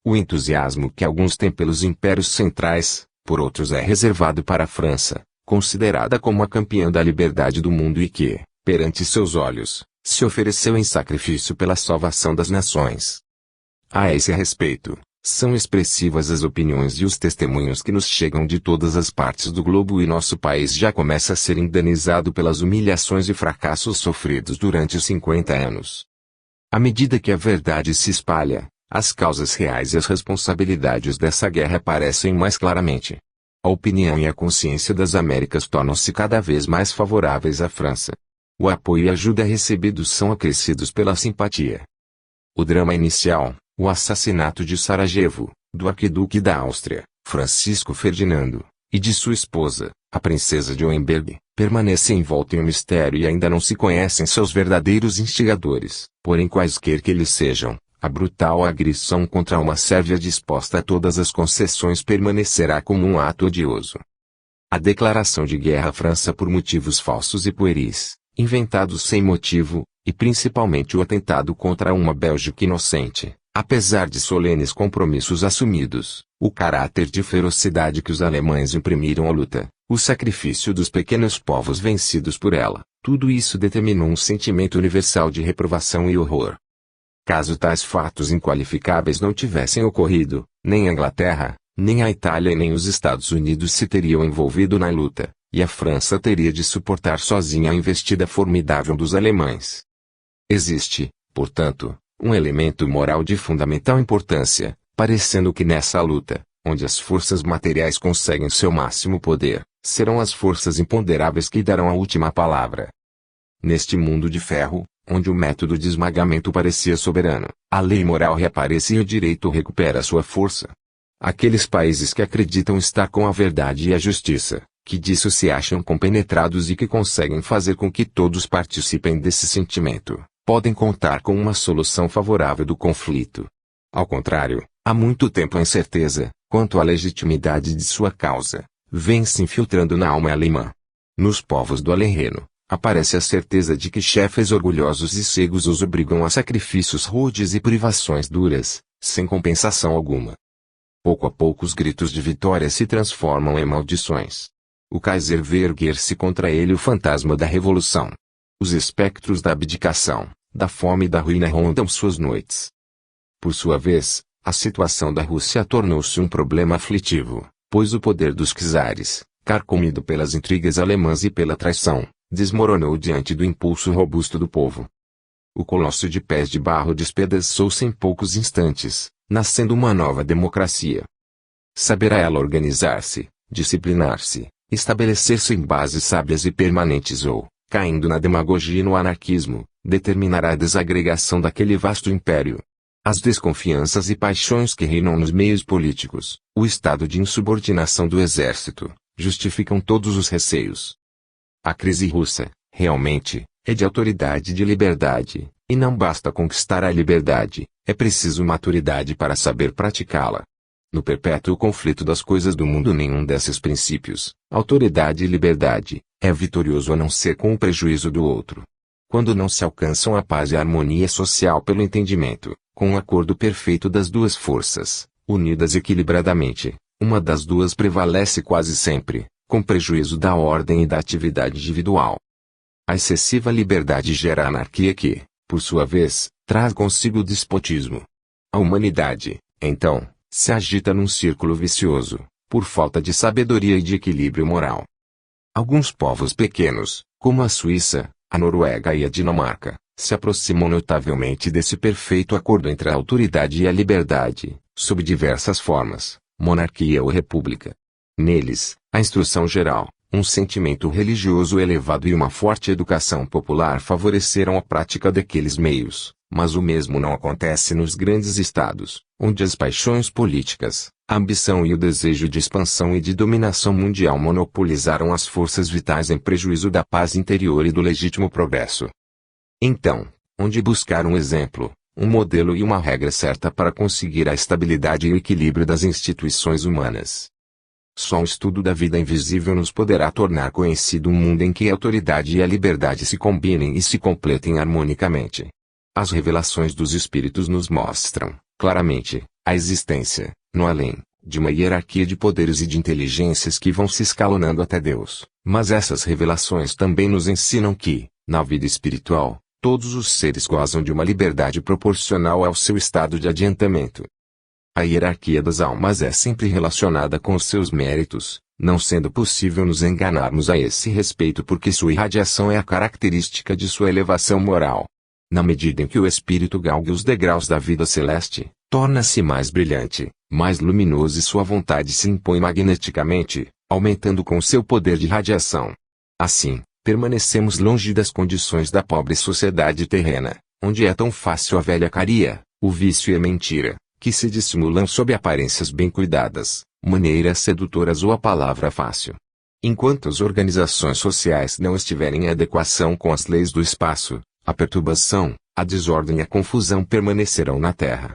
O entusiasmo que alguns têm pelos impérios centrais, por outros é reservado para a França, considerada como a campeã da liberdade do mundo e que, perante seus olhos, se ofereceu em sacrifício pela salvação das nações. A esse respeito, são expressivas as opiniões e os testemunhos que nos chegam de todas as partes do globo e nosso país já começa a ser indenizado pelas humilhações e fracassos sofridos durante os 50 anos. À medida que a verdade se espalha, as causas reais e as responsabilidades dessa guerra aparecem mais claramente. A opinião e a consciência das Américas tornam-se cada vez mais favoráveis à França. O apoio e a ajuda recebidos são acrescidos pela simpatia. O drama inicial, o assassinato de Sarajevo, do arquiduque da Áustria, Francisco Ferdinando, e de sua esposa, a princesa de Hohenberg, permanece envolto em um mistério e ainda não se conhecem seus verdadeiros instigadores. Porém, quaisquer que eles sejam, a brutal agressão contra uma Sérvia disposta a todas as concessões permanecerá como um ato odioso. A declaração de guerra à França por motivos falsos e pueris, inventados sem motivo, e principalmente o atentado contra uma Bélgica inocente, apesar de solenes compromissos assumidos, o caráter de ferocidade que os alemães imprimiram à luta, o sacrifício dos pequenos povos vencidos por ela, tudo isso determinou um sentimento universal de reprovação e horror. Caso tais fatos inqualificáveis não tivessem ocorrido, nem a Inglaterra, nem a Itália e nem os Estados Unidos se teriam envolvido na luta, e a França teria de suportar sozinha a investida formidável dos alemães. Existe, portanto, um elemento moral de fundamental importância, parecendo que nessa luta, onde as forças materiais conseguem seu máximo poder, serão as forças imponderáveis que darão a última palavra. Neste mundo de ferro, onde o método de esmagamento parecia soberano, a lei moral reaparece e o direito recupera sua força. Aqueles países que acreditam estar com a verdade e a justiça, que disso se acham compenetrados e que conseguem fazer com que todos participem desse sentimento, podem contar com uma solução favorável do conflito. Ao contrário, há muito tempo a incerteza, quanto à legitimidade de sua causa, vem se infiltrando na alma alemã. Nos povos do além-Reno, aparece a certeza de que chefes orgulhosos e cegos os obrigam a sacrifícios rudes e privações duras, sem compensação alguma. Pouco a pouco os gritos de vitória se transformam em maldições. O Kaiser vê erguer-se contra ele o fantasma da revolução. Os espectros da abdicação, da fome e da ruína rondam suas noites. Por sua vez, a situação da Rússia tornou-se um problema aflitivo, pois o poder dos czares, carcomido pelas intrigas alemãs e pela traição, desmoronou diante do impulso robusto do povo. O colosso de pés de barro despedaçou-se em poucos instantes, nascendo uma nova democracia. Saberá ela organizar-se, disciplinar-se, estabelecer-se em bases sábias e permanentes ou, caindo na demagogia e no anarquismo, determinará a desagregação daquele vasto império. As desconfianças e paixões que reinam nos meios políticos, o estado de insubordinação do exército, justificam todos os receios. A crise russa, realmente, é de autoridade e de liberdade, e não basta conquistar a liberdade, é preciso maturidade para saber praticá-la. No perpétuo conflito das coisas do mundo nenhum desses princípios, autoridade e liberdade, é vitorioso a não ser com o prejuízo do outro. Quando não se alcançam a paz e a harmonia social pelo entendimento, com um acordo perfeito das duas forças, unidas equilibradamente, uma das duas prevalece quase sempre, com prejuízo da ordem e da atividade individual. A excessiva liberdade gera anarquia que, por sua vez, traz consigo o despotismo. A humanidade, então, se agita num círculo vicioso, por falta de sabedoria e de equilíbrio moral. Alguns povos pequenos, como a Suíça, a Noruega e a Dinamarca, se aproximam notavelmente desse perfeito acordo entre a autoridade e a liberdade, sob diversas formas, monarquia ou república. Neles, a instrução geral, um sentimento religioso elevado e uma forte educação popular favoreceram a prática daqueles meios, mas o mesmo não acontece nos grandes estados, onde as paixões políticas, a ambição e o desejo de expansão e de dominação mundial monopolizaram as forças vitais em prejuízo da paz interior e do legítimo progresso. Então, onde buscar um exemplo, um modelo e uma regra certa para conseguir a estabilidade e o equilíbrio das instituições humanas? Só um estudo da vida invisível nos poderá tornar conhecido um mundo em que a autoridade e a liberdade se combinem e se completem harmonicamente. As revelações dos Espíritos nos mostram, claramente, a existência, no além, de uma hierarquia de poderes e de inteligências que vão se escalonando até Deus. Mas essas revelações também nos ensinam que, na vida espiritual, todos os seres gozam de uma liberdade proporcional ao seu estado de adiantamento. A hierarquia das almas é sempre relacionada com os seus méritos, não sendo possível nos enganarmos a esse respeito porque sua irradiação é a característica de sua elevação moral. Na medida em que o espírito galga os degraus da vida celeste, torna-se mais brilhante, mais luminoso e sua vontade se impõe magneticamente, aumentando com seu poder de radiação. Assim, permanecemos longe das condições da pobre sociedade terrena, onde é tão fácil a velhacaria, o vício e a mentira, que se dissimulam sob aparências bem cuidadas, maneiras sedutoras ou a palavra fácil. Enquanto as organizações sociais não estiverem em adequação com as leis do espaço, a perturbação, a desordem e a confusão permanecerão na Terra.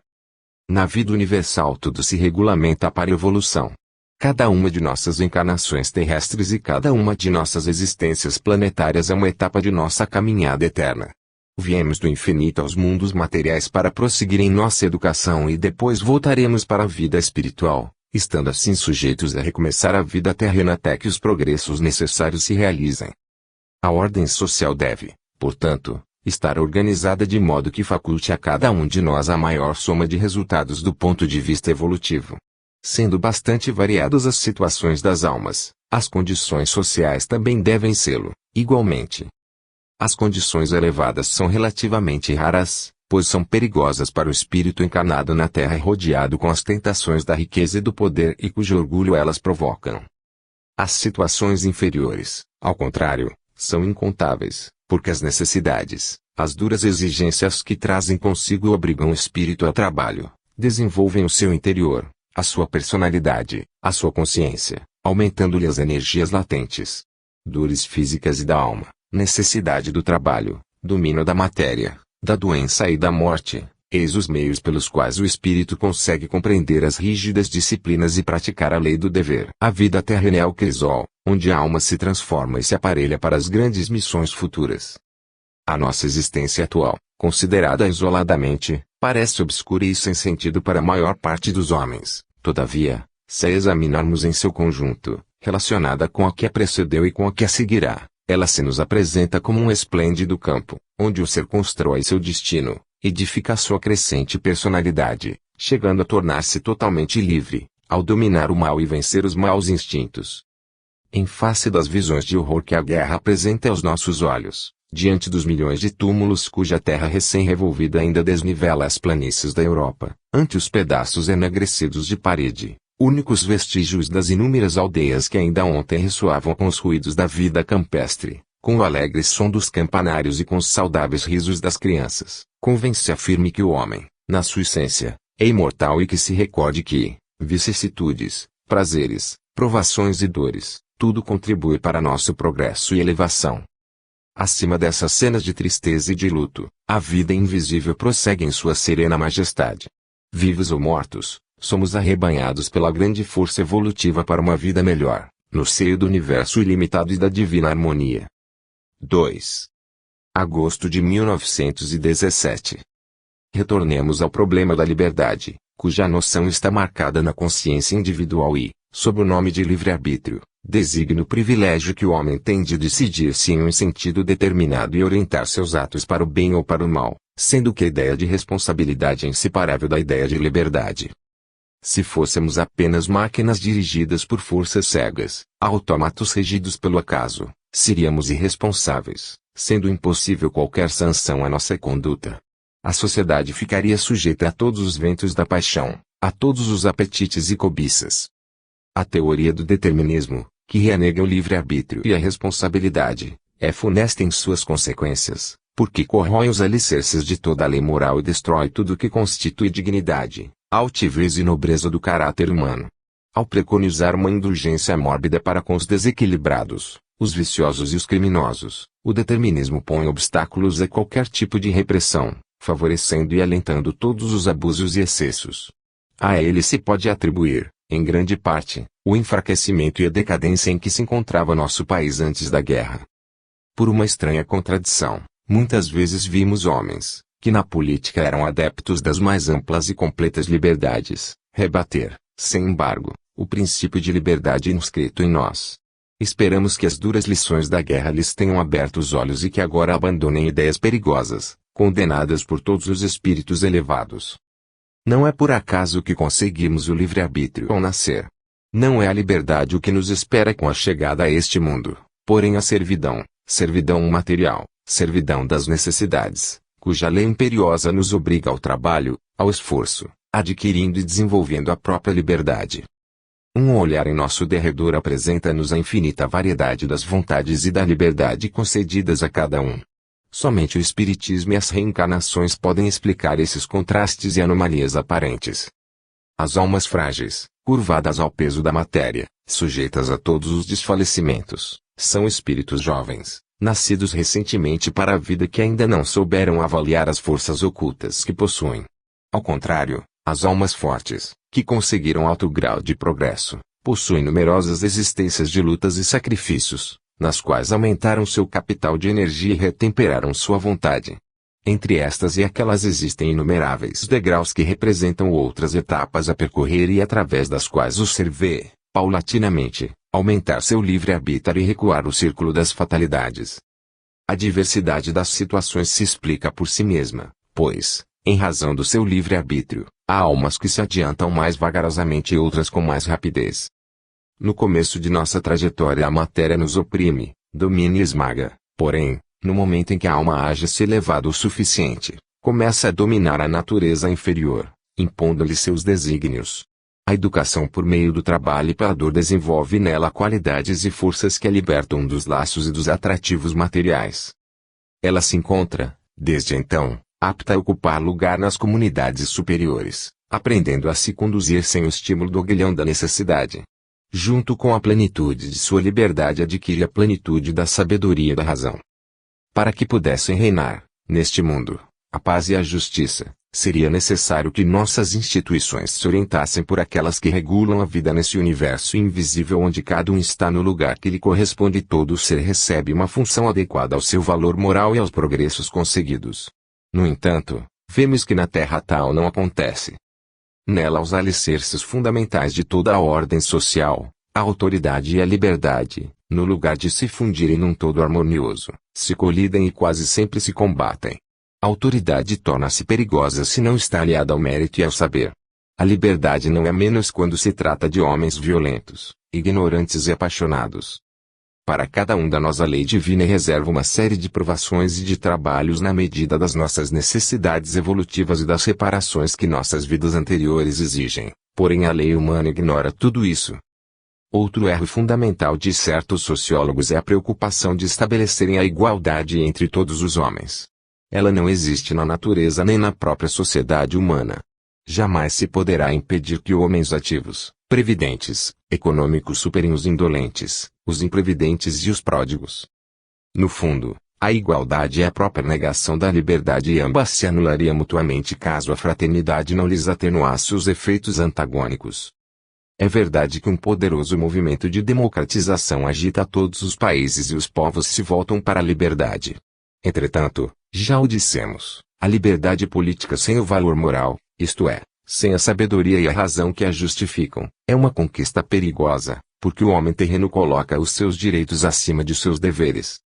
Na vida universal tudo se regulamenta para a evolução. Cada uma de nossas encarnações terrestres e cada uma de nossas existências planetárias é uma etapa de nossa caminhada eterna. Viemos do infinito aos mundos materiais para prosseguir em nossa educação e depois voltaremos para a vida espiritual, estando assim sujeitos a recomeçar a vida terrena até que os progressos necessários se realizem. A ordem social deve, portanto, estar organizada de modo que faculte a cada um de nós a maior soma de resultados do ponto de vista evolutivo. Sendo bastante variadas as situações das almas, as condições sociais também devem sê-lo, igualmente. As condições elevadas são relativamente raras, pois são perigosas para o espírito encarnado na Terra rodeado com as tentações da riqueza e do poder e cujo orgulho elas provocam. As situações inferiores, ao contrário, são incontáveis, porque as necessidades, as duras exigências que trazem consigo obrigam o espírito ao trabalho, desenvolvem o seu interior, a sua personalidade, a sua consciência, aumentando-lhe as energias latentes. Dores físicas e da alma, necessidade do trabalho, domínio da matéria, da doença e da morte, eis os meios pelos quais o espírito consegue compreender as rígidas disciplinas e praticar a lei do dever. A vida terrena é o crisol, onde a alma se transforma e se aparelha para as grandes missões futuras. A nossa existência atual, considerada isoladamente, parece obscura e sem sentido para a maior parte dos homens. Todavia, se a examinarmos em seu conjunto, relacionada com a que a precedeu e com a que a seguirá, ela se nos apresenta como um esplêndido campo, onde o ser constrói seu destino, edifica sua crescente personalidade, chegando a tornar-se totalmente livre, ao dominar o mal e vencer os maus instintos. Em face das visões de horror que a guerra apresenta aos nossos olhos, diante dos milhões de túmulos cuja terra recém-revolvida ainda desnivela as planícies da Europa, ante os pedaços enegrecidos de parede, únicos vestígios das inúmeras aldeias que ainda ontem ressoavam com os ruídos da vida campestre, com o alegre som dos campanários e com os saudáveis risos das crianças, convence afirme que o homem, na sua essência, é imortal e que se recorde que, vicissitudes, prazeres, provações e dores, tudo contribui para nosso progresso e elevação. Acima dessas cenas de tristeza e de luto, a vida invisível prossegue em sua serena majestade. Vivos ou mortos, somos arrebanhados pela grande força evolutiva para uma vida melhor, no seio do universo ilimitado e da divina harmonia. 2. Agosto de 1917. Retornemos ao problema da liberdade, cuja noção está marcada na consciência individual e, sob o nome de livre-arbítrio, designa o privilégio que o homem tem de decidir-se em um sentido determinado e orientar seus atos para o bem ou para o mal, sendo que a ideia de responsabilidade é inseparável da ideia de liberdade. Se fôssemos apenas máquinas dirigidas por forças cegas, autômatos regidos pelo acaso, seríamos irresponsáveis, sendo impossível qualquer sanção à nossa conduta. A sociedade ficaria sujeita a todos os ventos da paixão, a todos os apetites e cobiças. A teoria do determinismo, que renega o livre-arbítrio e a responsabilidade, é funesta em suas consequências, porque corrói os alicerces de toda a lei moral e destrói tudo o que constitui dignidade, altivez e nobreza do caráter humano. Ao preconizar uma indulgência mórbida para com os desequilibrados, os viciosos e os criminosos, o determinismo põe obstáculos a qualquer tipo de repressão, favorecendo e alentando todos os abusos e excessos. A ele se pode atribuir, em grande parte, o enfraquecimento e a decadência em que se encontrava nosso país antes da guerra. Por uma estranha contradição, muitas vezes vimos homens, que na política eram adeptos das mais amplas e completas liberdades, rebater, sem embargo, o princípio de liberdade inscrito em nós. Esperamos que as duras lições da guerra lhes tenham aberto os olhos e que agora abandonem ideias perigosas, condenadas por todos os espíritos elevados. Não é por acaso que conseguimos o livre-arbítrio ao nascer. Não é a liberdade o que nos espera com a chegada a este mundo, porém a servidão, servidão material, servidão das necessidades, cuja lei imperiosa nos obriga ao trabalho, ao esforço, adquirindo e desenvolvendo a própria liberdade. Um olhar em nosso derredor apresenta-nos a infinita variedade das vontades e da liberdade concedidas a cada um. Somente o Espiritismo e as reencarnações podem explicar esses contrastes e anomalias aparentes. As almas frágeis, curvadas ao peso da matéria, sujeitas a todos os desfalecimentos, são espíritos jovens, nascidos recentemente para a vida que ainda não souberam avaliar as forças ocultas que possuem. Ao contrário, as almas fortes, que conseguiram alto grau de progresso, possuem numerosas existências de lutas e sacrifícios, nas quais aumentaram seu capital de energia e retemperaram sua vontade. Entre estas e aquelas existem inumeráveis degraus que representam outras etapas a percorrer e através das quais o ser vê, paulatinamente, aumentar seu livre-arbítrio e recuar o círculo das fatalidades. A diversidade das situações se explica por si mesma, pois, em razão do seu livre-arbítrio, há almas que se adiantam mais vagarosamente e outras com mais rapidez. No começo de nossa trajetória a matéria nos oprime, domina e esmaga, porém, no momento em que a alma age-se elevado o suficiente, começa a dominar a natureza inferior, impondo-lhe seus desígnios. A educação por meio do trabalho e pela dor desenvolve nela qualidades e forças que a libertam dos laços e dos atrativos materiais. Ela se encontra, desde então, apta a ocupar lugar nas comunidades superiores, aprendendo a se conduzir sem o estímulo do aguilhão da necessidade. Junto com a plenitude de sua liberdade adquire a plenitude da sabedoria e da razão. Para que pudessem reinar, neste mundo, a paz e a justiça, seria necessário que nossas instituições se orientassem por aquelas que regulam a vida nesse universo invisível onde cada um está no lugar que lhe corresponde e todo ser recebe uma função adequada ao seu valor moral e aos progressos conseguidos. No entanto, vemos que na Terra tal não acontece. Nela os alicerces fundamentais de toda a ordem social, a autoridade e a liberdade, no lugar de se fundirem num todo harmonioso, se colidem e quase sempre se combatem. A autoridade torna-se perigosa se não está aliada ao mérito e ao saber. A liberdade não é menos quando se trata de homens violentos, ignorantes e apaixonados. Para cada um da nós a lei divina reserva uma série de provações e de trabalhos na medida das nossas necessidades evolutivas e das reparações que nossas vidas anteriores exigem, porém a lei humana ignora tudo isso. Outro erro fundamental de certos sociólogos é a preocupação de estabelecerem a igualdade entre todos os homens. Ela não existe na natureza nem na própria sociedade humana. Jamais se poderá impedir que homens ativos, previdentes, econômicos superem os indolentes, os imprevidentes e os pródigos. No fundo, a igualdade é a própria negação da liberdade e ambas se anulariam mutuamente caso a fraternidade não lhes atenuasse os efeitos antagônicos. É verdade que um poderoso movimento de democratização agita todos os países e os povos se voltam para a liberdade. Entretanto, já o dissemos, a liberdade política sem o valor moral, isto é, sem a sabedoria e a razão que a justificam, é uma conquista perigosa, porque o homem terreno coloca os seus direitos acima de seus deveres.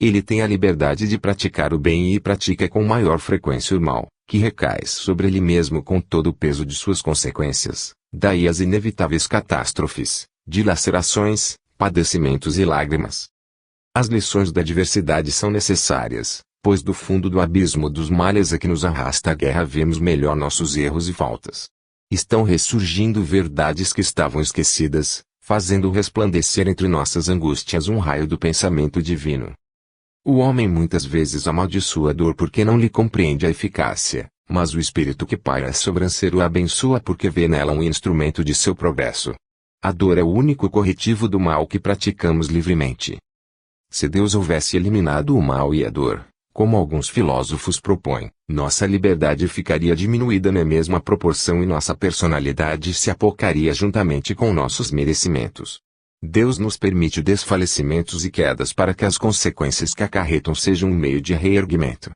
Ele tem a liberdade de praticar o bem e pratica com maior frequência o mal, que recai sobre ele mesmo com todo o peso de suas consequências, daí as inevitáveis catástrofes, dilacerações, padecimentos e lágrimas. As lições da diversidade são necessárias, pois do fundo do abismo dos males a que nos arrasta a guerra vemos melhor nossos erros e faltas. Estão ressurgindo verdades que estavam esquecidas, fazendo resplandecer entre nossas angústias um raio do pensamento divino. O homem muitas vezes amaldiçoa a dor porque não lhe compreende a eficácia, mas o espírito que paira sobre o abençoa porque vê nela um instrumento de seu progresso. A dor é o único corretivo do mal que praticamos livremente. Se Deus houvesse eliminado o mal e a dor, como alguns filósofos propõem, nossa liberdade ficaria diminuída na mesma proporção e nossa personalidade se apocaria juntamente com nossos merecimentos. Deus nos permite desfalecimentos e quedas para que as consequências que acarretam sejam um meio de reerguimento.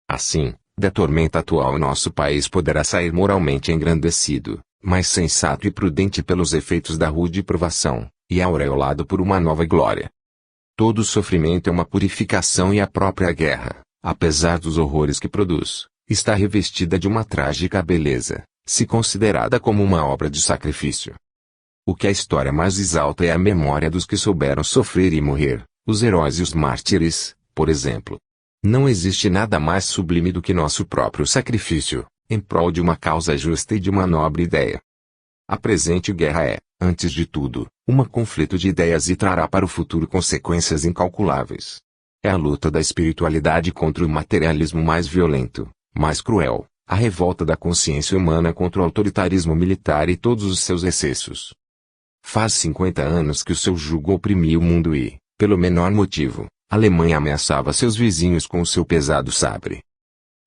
Assim, Da tormenta atual nosso país poderá sair moralmente engrandecido, mais sensato e prudente pelos efeitos da rude provação, e aureolado por uma nova glória. Todo sofrimento é uma purificação e a própria guerra, apesar dos horrores que produz, está revestida de uma trágica beleza, se considerada como uma obra de sacrifício. O que a história mais exalta é a memória dos que souberam sofrer e morrer, os heróis e os mártires, por exemplo. Não existe nada mais sublime do que nosso próprio sacrifício, em prol de uma causa justa e de uma nobre ideia. A presente guerra é, antes de tudo, um conflito de ideias e trará para o futuro consequências incalculáveis. É a luta da espiritualidade contra o materialismo mais violento, mais cruel, a revolta da consciência humana contra o autoritarismo militar e todos os seus excessos. Faz 50 anos que o seu jugo oprimia o mundo e, pelo menor motivo, a Alemanha ameaçava seus vizinhos com o seu pesado sabre.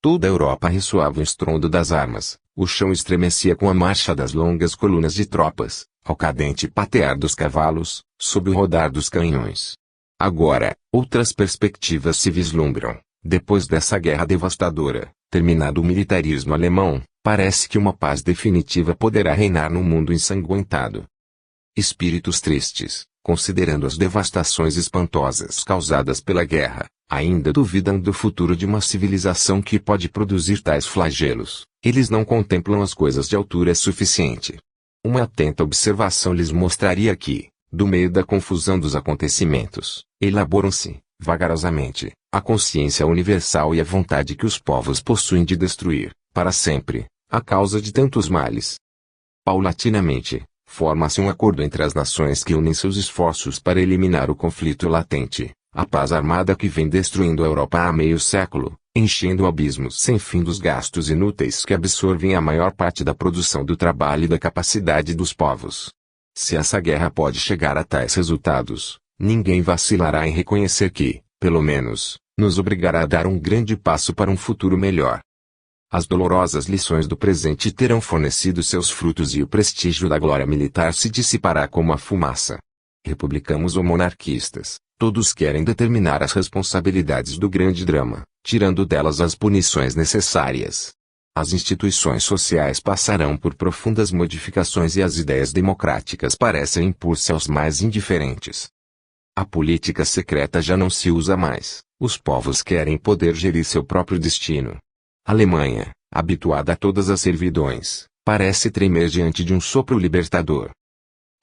Toda a Europa ressoava o estrondo das armas, o chão estremecia com a marcha das longas colunas de tropas, ao cadente patear dos cavalos, sob o rodar dos canhões. Agora, outras perspectivas se vislumbram. Depois dessa guerra devastadora, terminado o militarismo alemão, parece que uma paz definitiva poderá reinar no mundo ensanguentado. Espíritos tristes, considerando as devastações espantosas causadas pela guerra, ainda duvidam do futuro de uma civilização que pode produzir tais flagelos. Eles não contemplam as coisas de altura suficiente. Uma atenta observação lhes mostraria que, do meio da confusão dos acontecimentos, elaboram-se, vagarosamente, a consciência universal e a vontade que os povos possuem de destruir, para sempre, a causa de tantos males. Paulatinamente, forma-se um acordo entre as nações que unem seus esforços para eliminar o conflito latente, a paz armada que vem destruindo a Europa há meio século, enchendo abismos sem fim dos gastos inúteis que absorvem a maior parte da produção do trabalho e da capacidade dos povos. Se essa guerra pode chegar a tais resultados, ninguém vacilará em reconhecer que, pelo menos, nos obrigará a dar um grande passo para um futuro melhor. As dolorosas lições do presente terão fornecido seus frutos e o prestígio da glória militar se dissipará como a fumaça. Republicanos ou monarquistas, todos querem determinar as responsabilidades do grande drama, tirando delas as punições necessárias. As instituições sociais passarão por profundas modificações e as ideias democráticas parecem impor-se aos mais indiferentes. A política secreta já não se usa mais, os povos querem poder gerir seu próprio destino. A Alemanha, habituada a todas as servidões, parece tremer diante de um sopro libertador.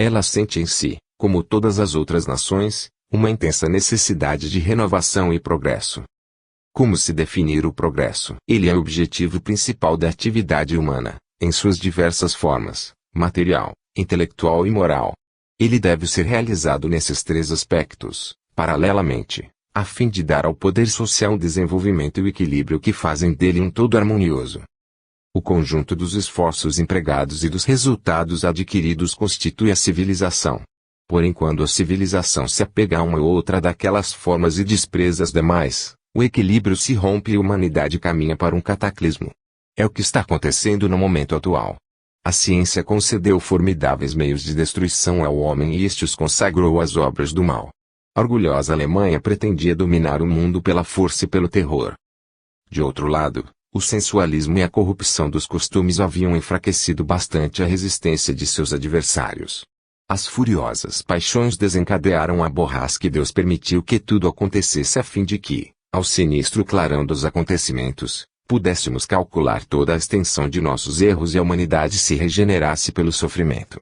Ela sente em si, como todas as outras nações, uma intensa necessidade de renovação e progresso. Como se definir o progresso? Ele é o objetivo principal da atividade humana, em suas diversas formas, material, intelectual e moral. Ele deve ser realizado nesses três aspectos, paralelamente, a fim de dar ao poder social um desenvolvimento e o equilíbrio que fazem dele um todo harmonioso. O conjunto dos esforços empregados e dos resultados adquiridos constitui a civilização. Porém, quando a civilização se apega a uma ou outra daquelas formas e despreza as demais, o equilíbrio se rompe e a humanidade caminha para um cataclismo. É o que está acontecendo no momento atual. A ciência concedeu formidáveis meios de destruição ao homem e este os consagrou às obras do mal. A orgulhosa Alemanha pretendia dominar o mundo pela força e pelo terror. De outro lado, o sensualismo e a corrupção dos costumes haviam enfraquecido bastante a resistência de seus adversários. As furiosas paixões desencadearam a borrasca e Deus permitiu que tudo acontecesse a fim de que, ao sinistro clarão dos acontecimentos, pudéssemos calcular toda a extensão de nossos erros e a humanidade se regenerasse pelo sofrimento.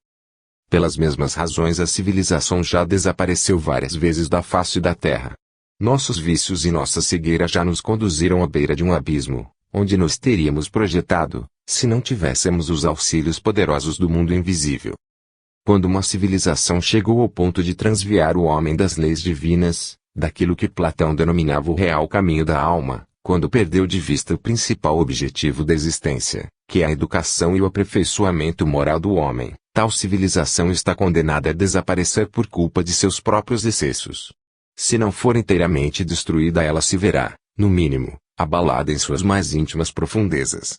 Pelas mesmas razões a civilização já desapareceu várias vezes da face da terra. Nossos vícios e nossa cegueira já nos conduziram à beira de um abismo, onde nos teríamos projetado, se não tivéssemos os auxílios poderosos do mundo invisível. Quando uma civilização chegou ao ponto de transviar o homem das leis divinas, daquilo que Platão denominava o real caminho da alma, quando perdeu de vista o principal objetivo da existência, que é a educação e o aperfeiçoamento moral do homem, tal civilização está condenada a desaparecer por culpa de seus próprios excessos. Se não for inteiramente destruída, ela se verá, no mínimo, abalada em suas mais íntimas profundezas.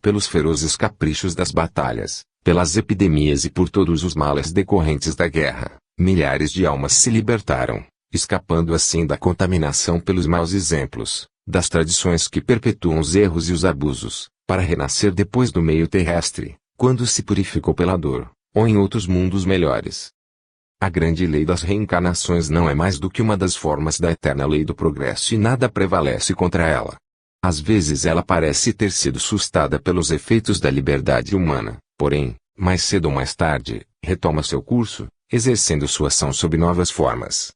Pelos ferozes caprichos das batalhas, pelas epidemias e por todos os males decorrentes da guerra, milhares de almas se libertaram, escapando assim da contaminação pelos maus exemplos, das tradições que perpetuam os erros e os abusos, para renascer depois do meio terrestre, quando se purificou pela dor, ou em outros mundos melhores. A grande lei das reencarnações não é mais do que uma das formas da eterna lei do progresso e nada prevalece contra ela. Às vezes ela parece ter sido sustada pelos efeitos da liberdade humana, porém, mais cedo ou mais tarde, retoma seu curso, exercendo sua ação sob novas formas.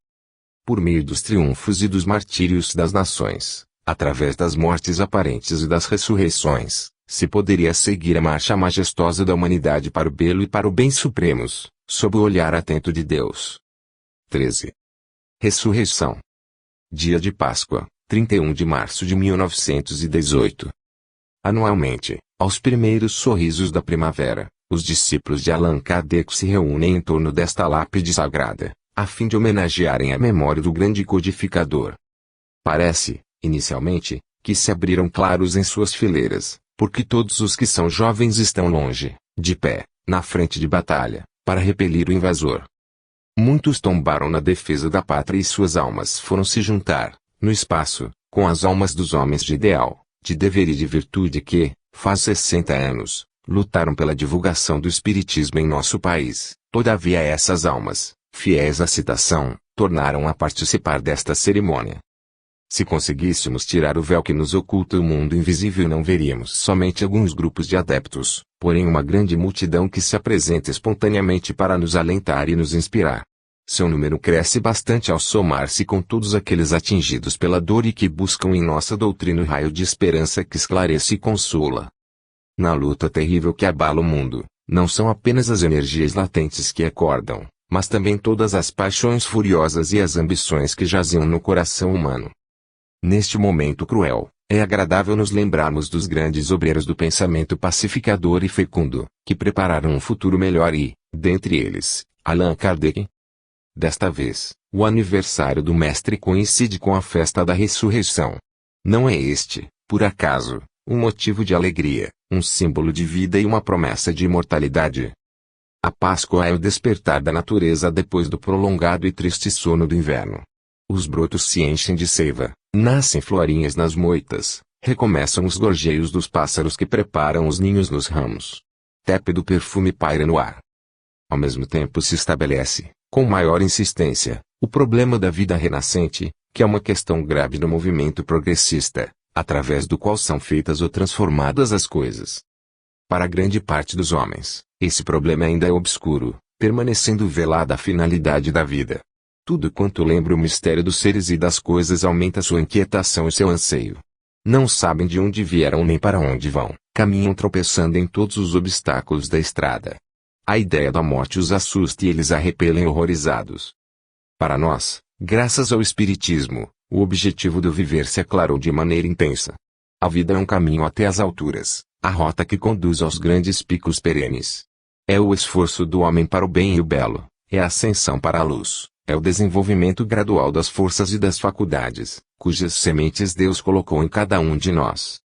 Por meio dos triunfos e dos martírios das nações, através das mortes aparentes e das ressurreições, se poderia seguir a marcha majestosa da humanidade para o belo e para o bem supremos, sob o olhar atento de Deus. 13. Ressurreição. Dia de Páscoa, 31 de março de 1918. Anualmente, aos primeiros sorrisos da primavera, os discípulos de Allan Kardec se reúnem em torno desta lápide sagrada, a fim de homenagearem a memória do grande codificador. Parece, inicialmente, que se abriram claros em suas fileiras, porque todos os que são jovens estão longe, de pé, na frente de batalha, para repelir o invasor. Muitos tombaram na defesa da pátria e suas almas foram se juntar, no espaço, com as almas dos homens de ideal, de dever e de virtude que, faz 60 anos, lutaram pela divulgação do espiritismo em nosso país. Todavia essas almas, fiéis à citação, tornaram a participar desta cerimônia. Se conseguíssemos tirar o véu que nos oculta o mundo invisível, não veríamos somente alguns grupos de adeptos, porém uma grande multidão que se apresenta espontaneamente para nos alentar e nos inspirar. Seu número cresce bastante ao somar-se com todos aqueles atingidos pela dor e que buscam em nossa doutrina o raio de esperança que esclarece e consola. Na luta terrível que abala o mundo, não são apenas as energias latentes que acordam, mas também todas as paixões furiosas e as ambições que jaziam no coração humano. Neste momento cruel, é agradável nos lembrarmos dos grandes obreiros do pensamento pacificador e fecundo, que prepararam um futuro melhor e, dentre eles, Allan Kardec. Desta vez, o aniversário do Mestre coincide com a festa da ressurreição. Não é este, por acaso, um motivo de alegria, um símbolo de vida e uma promessa de imortalidade? A Páscoa é o despertar da natureza depois do prolongado e triste sono do inverno. Os brotos se enchem de seiva, nascem florinhas nas moitas, recomeçam os gorjeios dos pássaros que preparam os ninhos nos ramos. Tépido perfume paira no ar. Ao mesmo tempo se estabelece, com maior insistência, o problema da vida renascente, que é uma questão grave no movimento progressista, através do qual são feitas ou transformadas as coisas. Para grande parte dos homens, esse problema ainda é obscuro, permanecendo velada a finalidade da vida. Tudo quanto lembra o mistério dos seres e das coisas aumenta sua inquietação e seu anseio. Não sabem de onde vieram nem para onde vão, caminham tropeçando em todos os obstáculos da estrada. A ideia da morte os assusta e eles a repelem horrorizados. Para nós, graças ao Espiritismo, o objetivo do viver se aclarou de maneira intensa. A vida é um caminho até as alturas, a rota que conduz aos grandes picos perenes. É o esforço do homem para o bem e o belo, é a ascensão para a luz. É o desenvolvimento gradual das forças e das faculdades, cujas sementes Deus colocou em cada um de nós.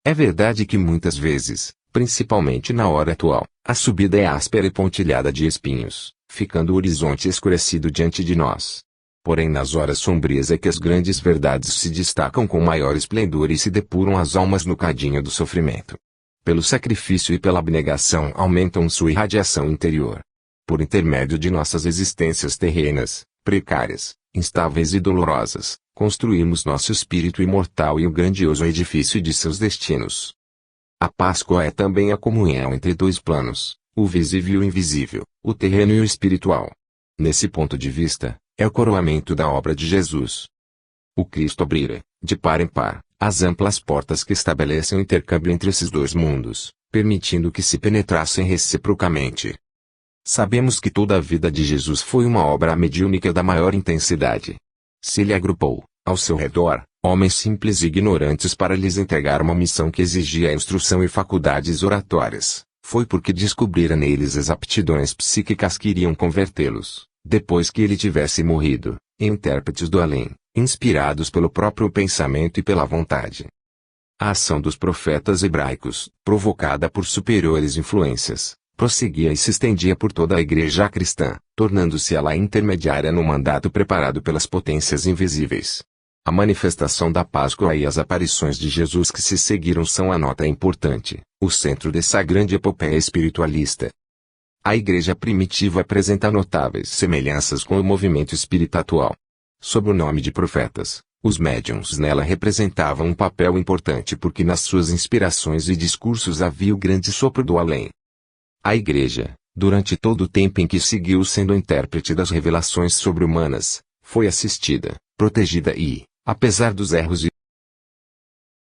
É verdade que muitas vezes, principalmente na hora atual, a subida é áspera e pontilhada de espinhos, ficando o horizonte escurecido diante de nós. Porém nas horas sombrias é que as grandes verdades se destacam com maior esplendor e se depuram as almas no cadinho do sofrimento. Pelo sacrifício e pela abnegação aumentam sua irradiação interior. Por intermédio de nossas existências terrenas, precárias, instáveis e dolorosas, construímos nosso espírito imortal e o grandioso edifício de seus destinos. A Páscoa é também a comunhão entre dois planos, o visível e o invisível, o terreno e o espiritual. Nesse ponto de vista, é o coroamento da obra de Jesus. O Cristo abrira, de par em par, as amplas portas que estabelecem o intercâmbio entre esses dois mundos, permitindo que se penetrassem reciprocamente. Sabemos que toda a vida de Jesus foi uma obra mediúnica da maior intensidade. Se ele agrupou, ao seu redor, homens simples e ignorantes para lhes entregar uma missão que exigia instrução e faculdades oratórias, foi porque descobrira neles as aptidões psíquicas que iriam convertê-los, depois que ele tivesse morrido, em intérpretes do além, inspirados pelo próprio pensamento e pela vontade. A ação dos profetas hebraicos, provocada por superiores influências, prosseguia e se estendia por toda a igreja cristã, tornando-se ela intermediária no mandato preparado pelas potências invisíveis. A manifestação da Páscoa e as aparições de Jesus que se seguiram são a nota importante, o centro dessa grande epopeia espiritualista. A igreja primitiva apresenta notáveis semelhanças com o movimento espírita atual. Sob o nome de profetas, os médiuns nela representavam um papel importante porque nas suas inspirações e discursos havia o grande sopro do além. A igreja, durante todo o tempo em que seguiu sendo intérprete das revelações sobre-humanas, foi assistida, protegida e, apesar dos erros e